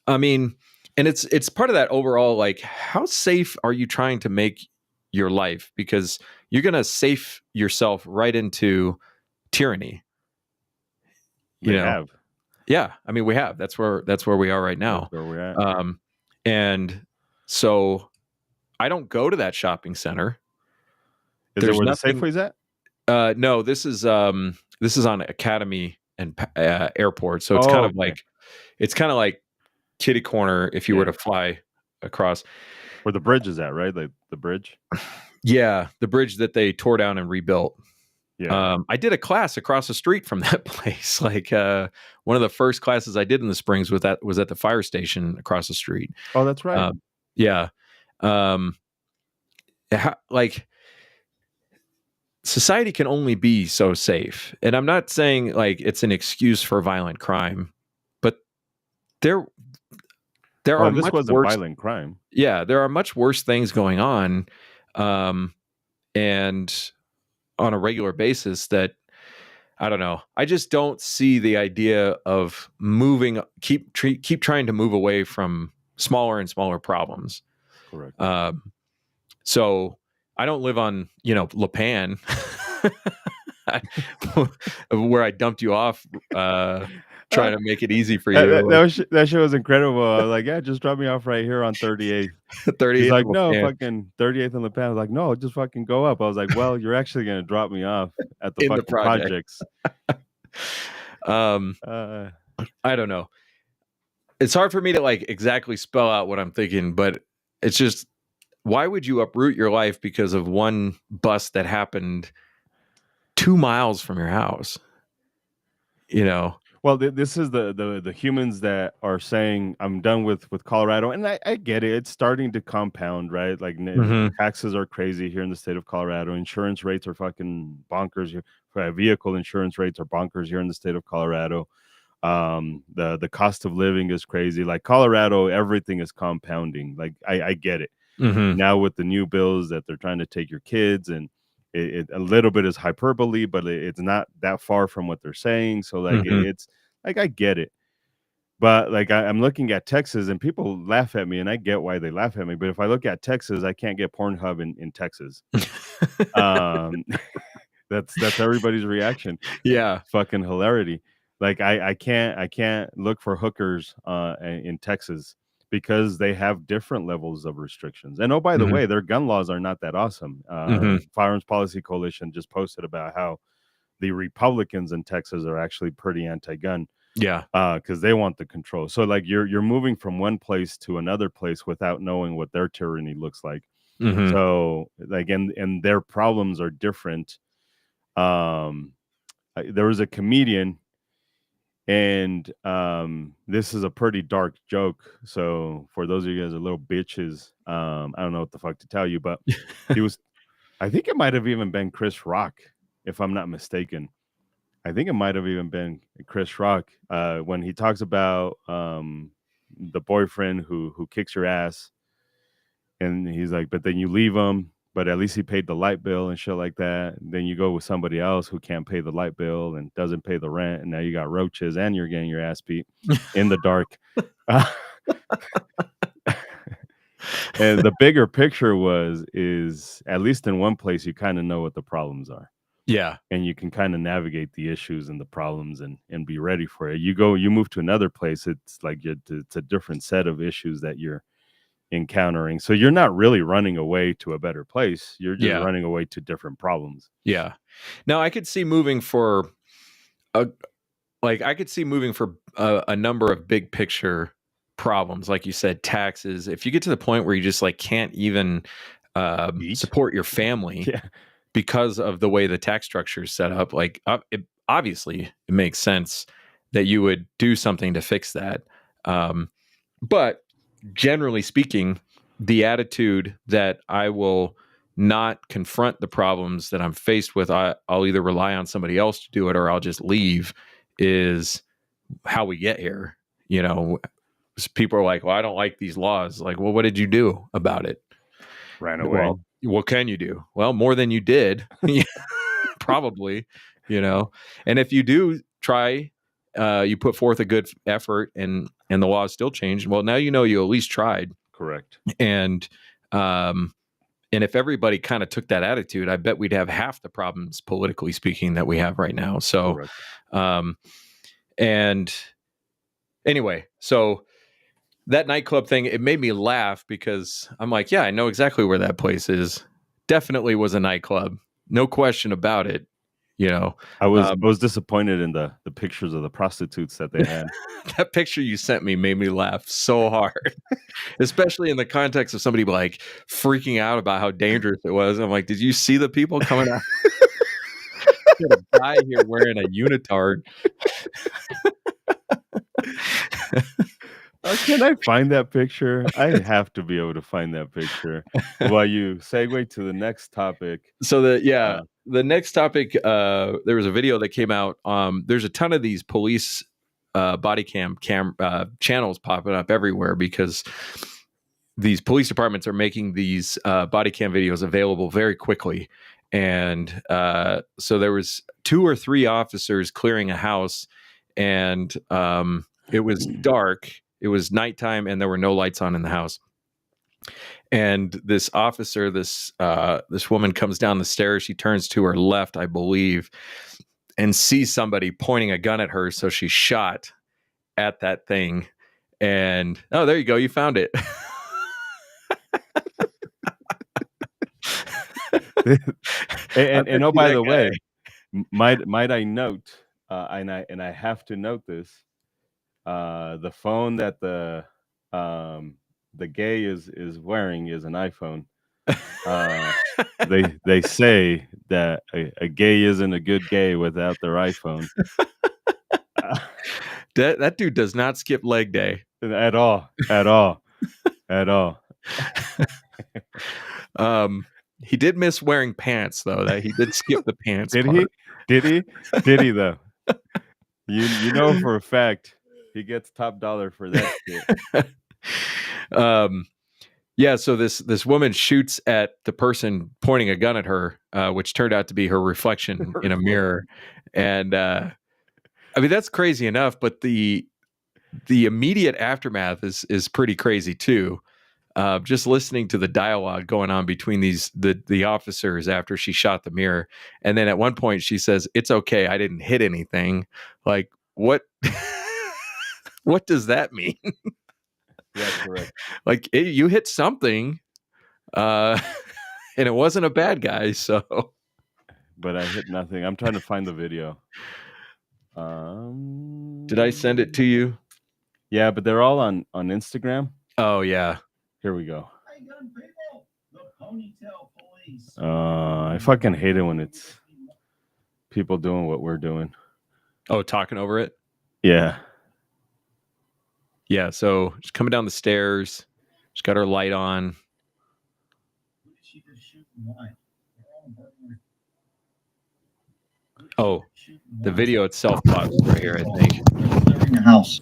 B: I mean, and it's part of that overall. Like, how safe are you trying to make your life? Because you're going to safe yourself right into tyranny. You know, yeah. I mean, we have. That's where we are right now.
A: That's where we're at.
B: And so I don't go to that shopping center.
A: Is it where the Safeway's at?
B: No, this is on Academy and Airport. So it's kind of like, it's kind of like kitty corner if you were to fly across.
A: Where the bridge is at, right? Like the bridge?
B: Yeah, the bridge that they tore down and rebuilt.
A: Yeah.
B: I did a class across the street from that place. Like, one of the first classes I did in the Springs was at the fire station across the street.
A: Oh, that's right.
B: Yeah. Like, society can only be so safe. And I'm not saying like it's an excuse for violent crime, but there are
A: this
B: much
A: was
B: worse,
A: a violent crime.
B: Yeah, there are much worse things going on, and on a regular basis that, I don't know. I just don't see the idea of moving, keep trying to move away from smaller and smaller problems.
A: Correct.
B: So I don't live on, La Pan, where I dumped you off, trying to make it easy for you.
A: That show was incredible. I was like, yeah, just drop me off right here on 38th.
B: 38th.
A: He's like, no, fucking 38th on the pan. I was like, no, just fucking go up. I was like, well, you're actually gonna drop me off at the fucking projects.
B: I don't know. It's hard for me to like exactly spell out what I'm thinking, but it's just, why would you uproot your life because of one bust that happened 2 miles from your house?
A: Well, this is the humans that are saying, I'm done with Colorado, and I get it. It's starting to compound, right? Like, taxes are crazy here in the state of Colorado. Insurance rates are fucking bonkers. Vehicle insurance rates are bonkers here in the state of Colorado. The cost of living is crazy. Like, Colorado, everything is compounding. Like, I get it. Now with the new bills that they're trying to take your kids, and it a little bit is hyperbole, but it's not that far from what they're saying. So like, it's like, I get it, but like, I'm looking at Texas, and people laugh at me, and I get why they laugh at me. But if I look at Texas, I can't get Pornhub in Texas. That's everybody's reaction.
B: Yeah,
A: fucking hilarity. Like, I can't look for hookers in Texas, because they have different levels of restrictions. And oh, by the way, their gun laws are not that awesome. Firearms Policy Coalition just posted about how the Republicans in Texas are actually pretty anti-gun.
B: Yeah.
A: Because they want the control. So like, you're moving from one place to another place without knowing what their tyranny looks like. So like, and their problems are different. There was a comedian, and this is a pretty dark joke. So for those of you guys are little bitches, I don't know what the fuck to tell you, but I think it might have even been Chris Rock, if I'm not mistaken. I think it might have even been Chris Rock, when he talks about the boyfriend who kicks your ass, and he's like, but then you leave him, but at least he paid the light bill and shit like that. And then you go with somebody else who can't pay the light bill and doesn't pay the rent, and now you got roaches and you're getting your ass beat in the dark. And the bigger picture is at least in one place, you kind of know what the problems are.
B: Yeah.
A: And you can kind of navigate the issues and the problems and be ready for it. You move to another place, it's like it's a different set of issues that you're encountering. So you're not really running away to a better place. You're just running away to different problems.
B: Yeah. Now I could see moving for a number of big picture problems, like you said, taxes, if you get to the point where you just like can't even
A: Eat?
B: support your family
A: Yeah.
B: because of the way the tax structure is set up, like obviously it makes sense that you would do something to fix that. But generally speaking, the attitude that I will not confront the problems that I'm faced with, I'll either rely on somebody else to do it or I'll just leave, is how we get here. You know, people are like, well, I don't like these laws. Like, well, what did you do about it?
A: Ran away.
B: Well, what can you do? Well, more than you did, probably, you know. And if you do try, you put forth a good effort, and the law is still changed. Well, now you know you at least tried.
A: Correct.
B: And if everybody kind of took that attitude, I bet we'd have half the problems, politically speaking, that we have right now. So,
A: Correct.
B: and anyway, so that nightclub thing, it made me laugh because I'm like, yeah, I know exactly where that place is. Definitely was a nightclub. No question about it. You know,
A: I was disappointed in the pictures of the prostitutes that they had.
B: That picture you sent me made me laugh so hard, especially in the context of somebody like freaking out about how dangerous it was. I'm like, did you see the people coming out? Got a guy here wearing a unitard.
A: Can I find that picture? I have to be able to find that picture while you segue to the next topic.
B: So the next topic, there was a video that came out. There's a ton of these police body cam channels popping up everywhere because these police departments are making these body cam videos available very quickly. And so there was 2 or 3 officers clearing a house, and it was dark. It was nighttime, and there were no lights on in the house. And this officer, this woman comes down the stairs. She turns to her left, I believe, and sees somebody pointing a gun at her. So she shot at that thing. And oh, there you go. You found it.
A: and oh, by the way, might I note, and I have to note this, the phone that the gay is wearing is an iPhone. They say that a gay isn't a good gay without their iPhone.
B: That dude does not skip leg day
A: At all.
B: He did miss wearing pants, though. That he did skip the pants.
A: Did
B: part.
A: he? Did he though? You know for a fact he gets top dollar for that shit.
B: Yeah, so this woman shoots at the person pointing a gun at her, which turned out to be her reflection in a mirror. And I mean, that's crazy enough, but the immediate aftermath is pretty crazy too. Just listening to the dialogue going on between the officers after she shot the mirror. And then at one point she says, "It's okay, I didn't hit anything." Like, what what does that mean?
A: Yeah, correct.
B: Like, you hit something, and it wasn't a bad guy, so.
A: But I hit nothing. I'm trying to find the video.
B: Did I send it to you?
A: Yeah, but they're all on Instagram.
B: Oh yeah.
A: Here we go. I fucking hate it when it's people doing what we're doing.
B: Oh, talking over it?
A: Yeah.
B: Yeah, so she's coming down the stairs. She's got her light on. Oh, the video itself pops right here, I think.
C: Clearing a house.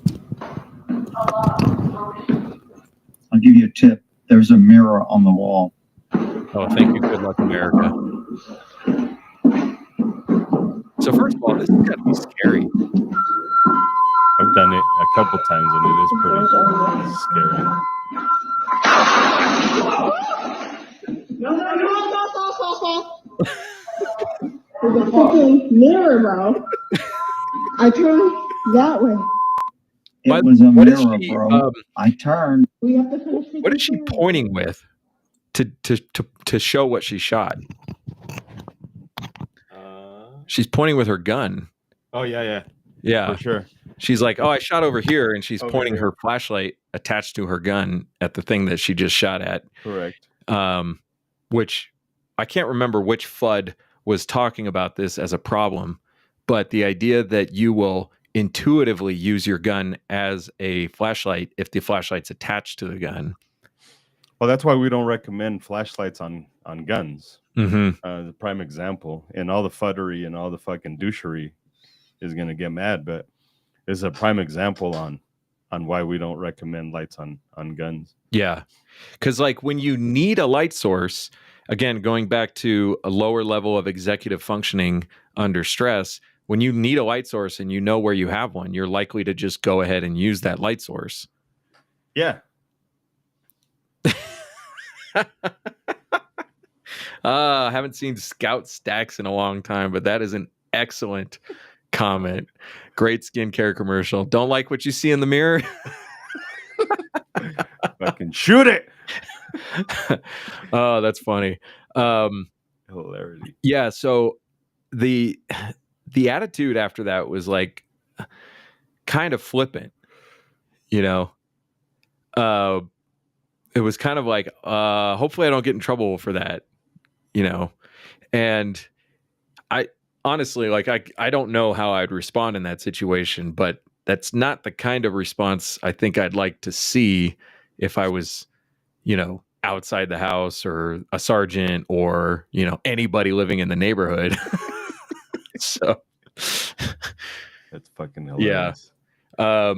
C: I'll give you a tip. There's a mirror on the wall.
B: Oh, thank you. Good luck, America. So first of all, this has got to be scary.
A: I've done it a couple times and it is pretty scary.
D: There's a fucking mirror, bro. I turned that way.
C: It was a
B: what is
C: mirror,
B: she,
C: bro. I turned.
D: We have to finish.
B: What is she pointing with to show what she shot? She's pointing with her gun.
A: Oh yeah.
B: Yeah.
A: for sure.
B: She's like, "Oh, I shot over here," and she's
A: Over
B: pointing
A: here.
B: her flashlight attached to her gun at the thing that she just shot at.
A: Correct.
B: Which I can't remember which FUD was talking about this as a problem, but the idea that you will intuitively use your gun as a flashlight if the flashlight's attached to the gun.
A: Well, that's why we don't recommend flashlights on guns.
B: Mm-hmm.
A: The prime example, and all the fuddery and all the fucking douchery is gonna get mad, but it's a prime example on why we don't recommend lights on guns.
B: Yeah. Because like when you need a light source, again, going back to a lower level of executive functioning under stress, when you need a light source and you know where you have one, you're likely to just go ahead and use that light source.
A: Yeah.
B: I haven't seen Scout Stacks in a long time, but that is an excellent comment. Great skincare commercial. Don't like what you see in the mirror?
A: Fucking shoot it.
B: Oh, that's funny.
A: Hilarity.
B: Yeah, so the attitude after that was like kind of flippant, you know. It was kind of like, hopefully I don't get in trouble for that, you know. And I honestly, like, I don't know how I'd respond in that situation, but that's not the kind of response I think I'd like to see if I was, you know, outside the house or a sergeant or, you know, anybody living in the neighborhood. So
A: That's fucking hilarious.
B: Yeah.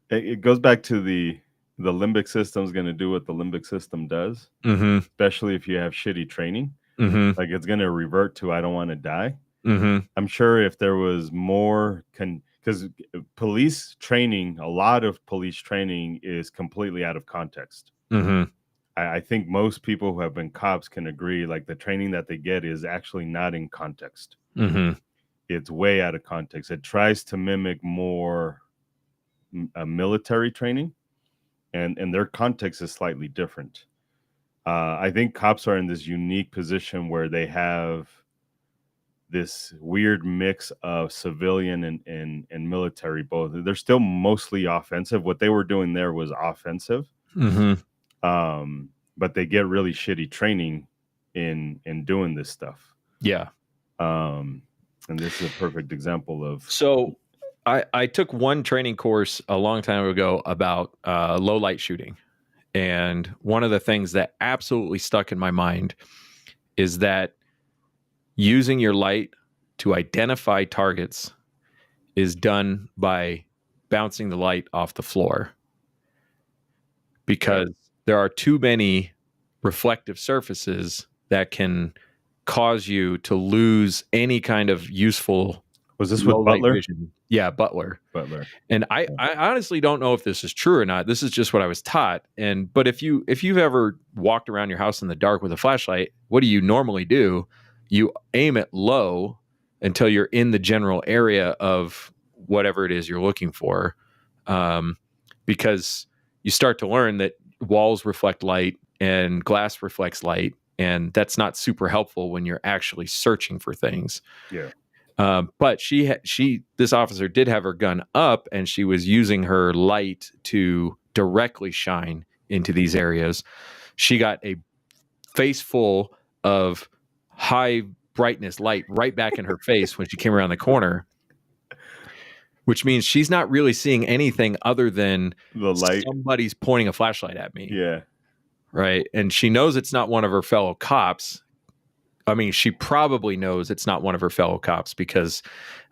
A: It goes back to the limbic system's going to do what the limbic system does,
B: Mm-hmm.
A: especially if you have shitty training.
B: Mm-hmm.
A: Like it's going to revert to I don't want to die.
B: Mm-hmm.
A: I'm sure if there was more, because police training, a lot of police training is completely out of context.
B: Mm-hmm.
A: I think most people who have been cops can agree, like the training that they get is actually not in context.
B: Mm-hmm.
A: It's way out of context. It tries to mimic more a military training, and their context is slightly different. I think cops are in this unique position where they have this weird mix of civilian and military both. They're still mostly offensive. What they were doing there was offensive.
B: Mm-hmm.
A: But they get really shitty training in doing this stuff.
B: Yeah.
A: And this is a perfect example of.
B: So I took one training course a long time ago about low light shooting. And one of the things that absolutely stuck in my mind is that using your light to identify targets is done by bouncing the light off the floor, because there are too many reflective surfaces that can cause you to lose any kind of useful.
A: Was this with Butler?
B: Vision. Yeah, Butler. And I
A: Yeah.
B: honestly don't know if this is true or not. This is just what I was taught. But if you've ever walked around your house in the dark with a flashlight, what do you normally do? You aim it low until you're in the general area of whatever it is you're looking for, because you start to learn that walls reflect light and glass reflects light, and that's not super helpful when you're actually searching for things.
A: Yeah.
B: But this officer did have her gun up, and she was using her light to directly shine into these areas. She got a face full of high brightness light right back in her face when she came around the corner, which means she's not really seeing anything other than
A: The light.
B: somebody's pointing a flashlight at me.
A: Yeah.
B: Right. And she knows it's not one of her fellow cops. I mean, she probably knows it's not one of her fellow cops because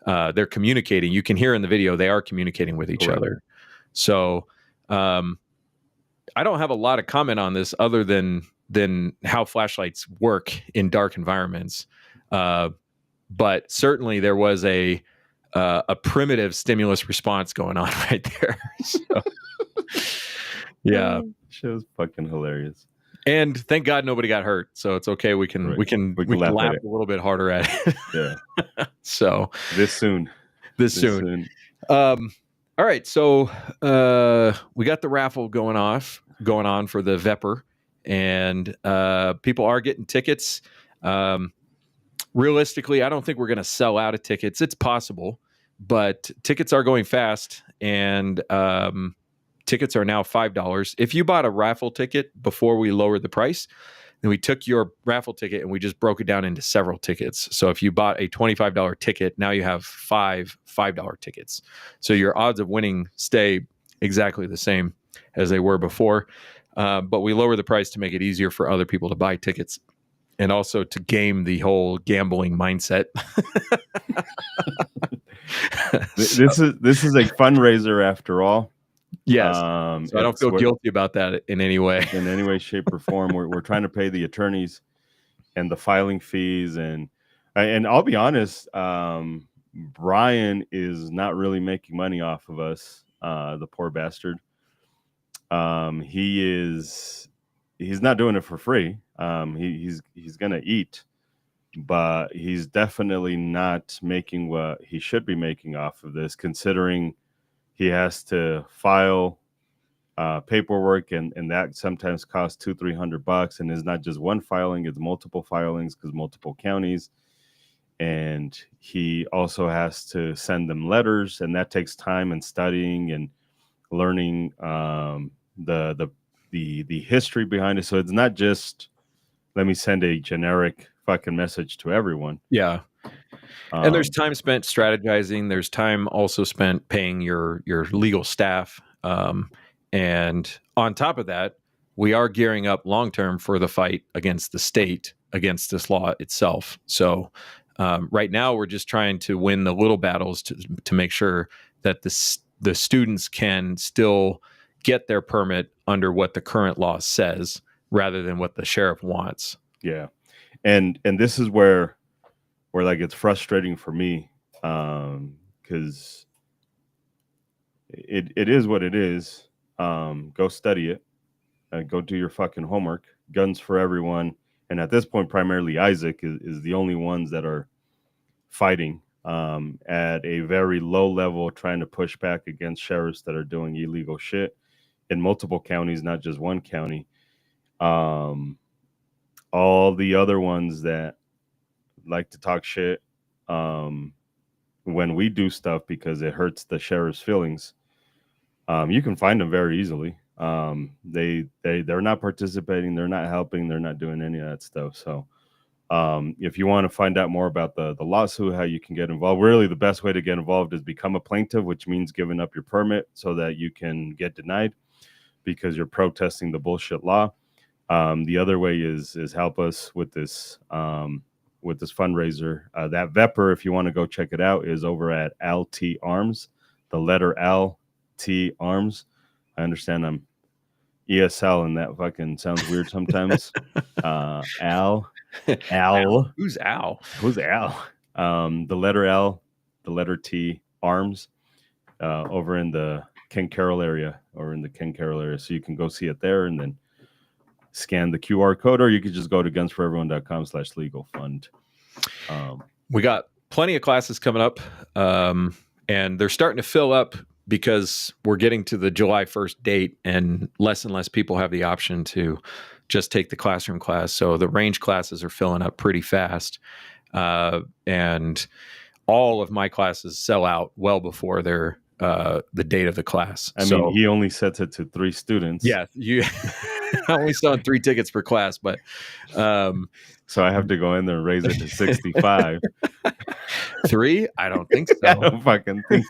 B: they're communicating. You can hear in the video, they are communicating with each other. So I don't have a lot of comment on this other than how flashlights work in dark environments. But certainly there was a primitive stimulus response going on right there. So, yeah.
A: Show's fucking hilarious.
B: And thank God nobody got hurt, so it's okay. We can laugh a little bit harder at it.
A: Yeah.
B: So
A: This soon.
B: All right, so we got the raffle going on for the Vepr, and people are getting tickets. Realistically, I don't think we're going to sell out of tickets. It's possible, but tickets are going fast, and tickets are now $5. If you bought a raffle ticket before we lowered the price, then we took your raffle ticket and we just broke it down into several tickets. So if you bought a $25 ticket, now you have five $5 tickets. So your odds of winning stay exactly the same as they were before. But we lower the price to make it easier for other people to buy tickets, and also to game the whole gambling mindset.
A: This is a fundraiser after all.
B: Yes. So I don't feel guilty about that in any way.
A: In any way, shape, or form. We're trying to pay the attorneys and the filing fees, and I'll be honest, Brian is not really making money off of us. The poor bastard. He's not doing it for free. He's gonna eat, but he's definitely not making what he should be making off of this, considering he has to file paperwork, and that sometimes costs $200-300, and it's not just one filing, it's multiple filings because multiple counties. And he also has to send them letters, and that takes time and studying and learning the history behind it. So it's not just let me send a generic fucking message to everyone.
B: Yeah. And there's time spent strategizing. There's time also spent paying your legal staff. And on top of that, we are gearing up long term for the fight against the state, against this law itself. So right now, we're just trying to win the little battles to make sure that the students can still get their permit under what the current law says, rather than what the sheriff wants.
A: Yeah, and this is where like it's frustrating for me, because it is what it is. Go study it, go do your fucking homework. Guns for everyone, and at this point, primarily Isaac is the only ones that are fighting at a very low level, trying to push back against sheriffs that are doing illegal shit in multiple counties, not just one county. All the other ones that like to talk shit when we do stuff because it hurts the sheriff's feelings, you can find them very easily. They're not participating, they're not helping, they're not doing any of that stuff. So if you want to find out more about the lawsuit, how you can get involved, really the best way to get involved is become a plaintiff, which means giving up your permit so that you can get denied because you're protesting the bullshit law. The other way is help us with this fundraiser. That Vepper, if you want to go check it out, is over at LT Arms, the letter LT Arms. I understand I'm ESL and that fucking sounds weird sometimes. Al.
B: Who's Al?
A: The letter L, the letter T, Arms, over in the Ken Carroll area, so you can go see it there and then scan the QR code, or you could just go to gunsforeveryone.com/legal fund.
B: We got plenty of classes coming up, and they're starting to fill up because we're getting to the July 1st date, and less people have the option to just take the classroom class. So the range classes are filling up pretty fast, and all of my classes sell out well before the date of the class.
A: I mean, he only sets it to 3 students.
B: Yeah, you only selling 3 tickets per class, but
A: so I have to go in there and raise it to 65.
B: 3? I don't think so.
A: I don't fucking think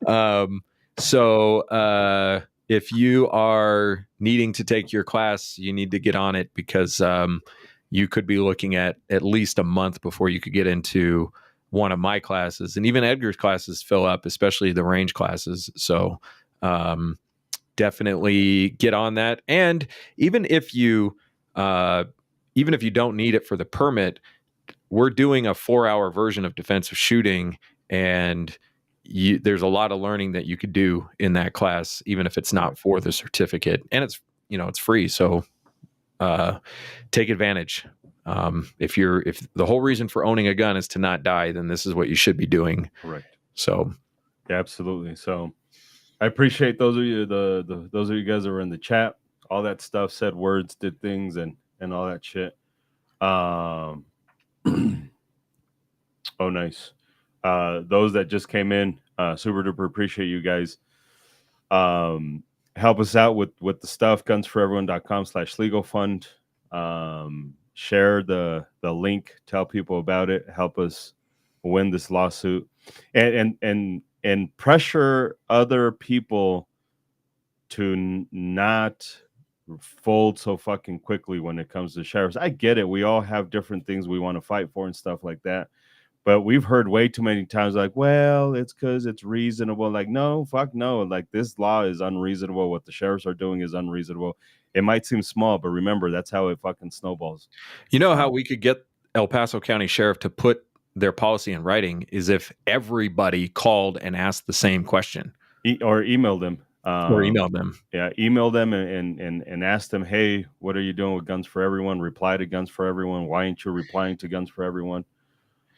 A: so.
B: So if you are needing to take your class, you need to get on it, because you could be looking at least a month before you could get into one of my classes. And even Edgar's classes fill up, especially the range classes. So definitely get on that. And even if you don't need it for the permit, we're doing a 4-hour version of defensive shooting, and there's a lot of learning that you could do in that class, even if it's not for the certificate, and it's free. So take advantage. If the whole reason for owning a gun is to not die, then this is what you should be doing.
A: Right.
B: So
A: yeah, absolutely. So I appreciate those of you, those of you guys that were in the chat, all that stuff, said words, did things, and all that shit. Oh, nice. those that just came in, super duper appreciate you guys. Help us out with the stuff, gunsforeveryone.com/legal fund. Share the link, tell people about it, help us win this lawsuit, and pressure other people to not fold so fucking quickly when it comes to sheriffs. I get it. We all have different things we want to fight for and stuff like that. But we've heard way too many times like, well, it's because it's reasonable. Like, no, fuck no. Like, this law is unreasonable. What the sheriffs are doing is unreasonable. It might seem small, but remember, that's how it fucking snowballs.
B: You know how we could get El Paso County Sheriff to put their policy in writing is if everybody called and asked the same question.
A: Or email them.
B: Or email them.
A: Yeah, email them and ask them, hey, what are you doing with Guns for Everyone? Reply to Guns for Everyone. Why aren't you replying to Guns for Everyone?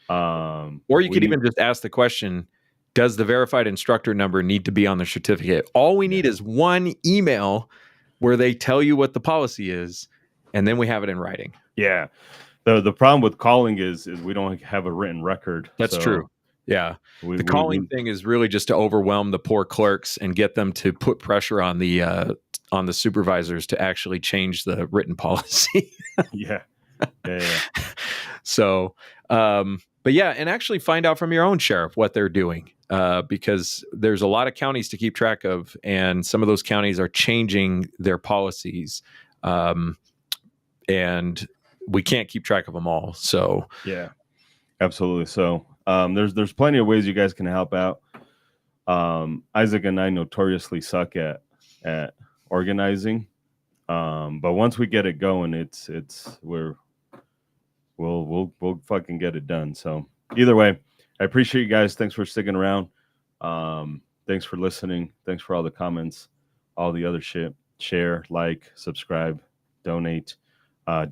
B: Or you could even just ask the question, does the verified instructor number need to be on the certificate? All we need is one email where they tell you what the policy is, and then we have it in writing.
A: Yeah. The problem with calling is we don't have a written record.
B: That's true. Yeah. The calling thing is really just to overwhelm the poor clerks and get them to put pressure on the supervisors to actually change the written policy.
A: Yeah.
B: So, but yeah, and actually find out from your own sheriff what they're doing, because there's a lot of counties to keep track of, and some of those counties are changing their policies, and we can't keep track of them all. So
A: yeah, absolutely. So there's plenty of ways you guys can help out. Isaac and I notoriously suck at organizing, but once we get it going, we'll fucking get it done. So either way, I appreciate you guys. Thanks for sticking around. Thanks for listening. Thanks for all the comments, all the other shit. Share, like, subscribe, donate. Don't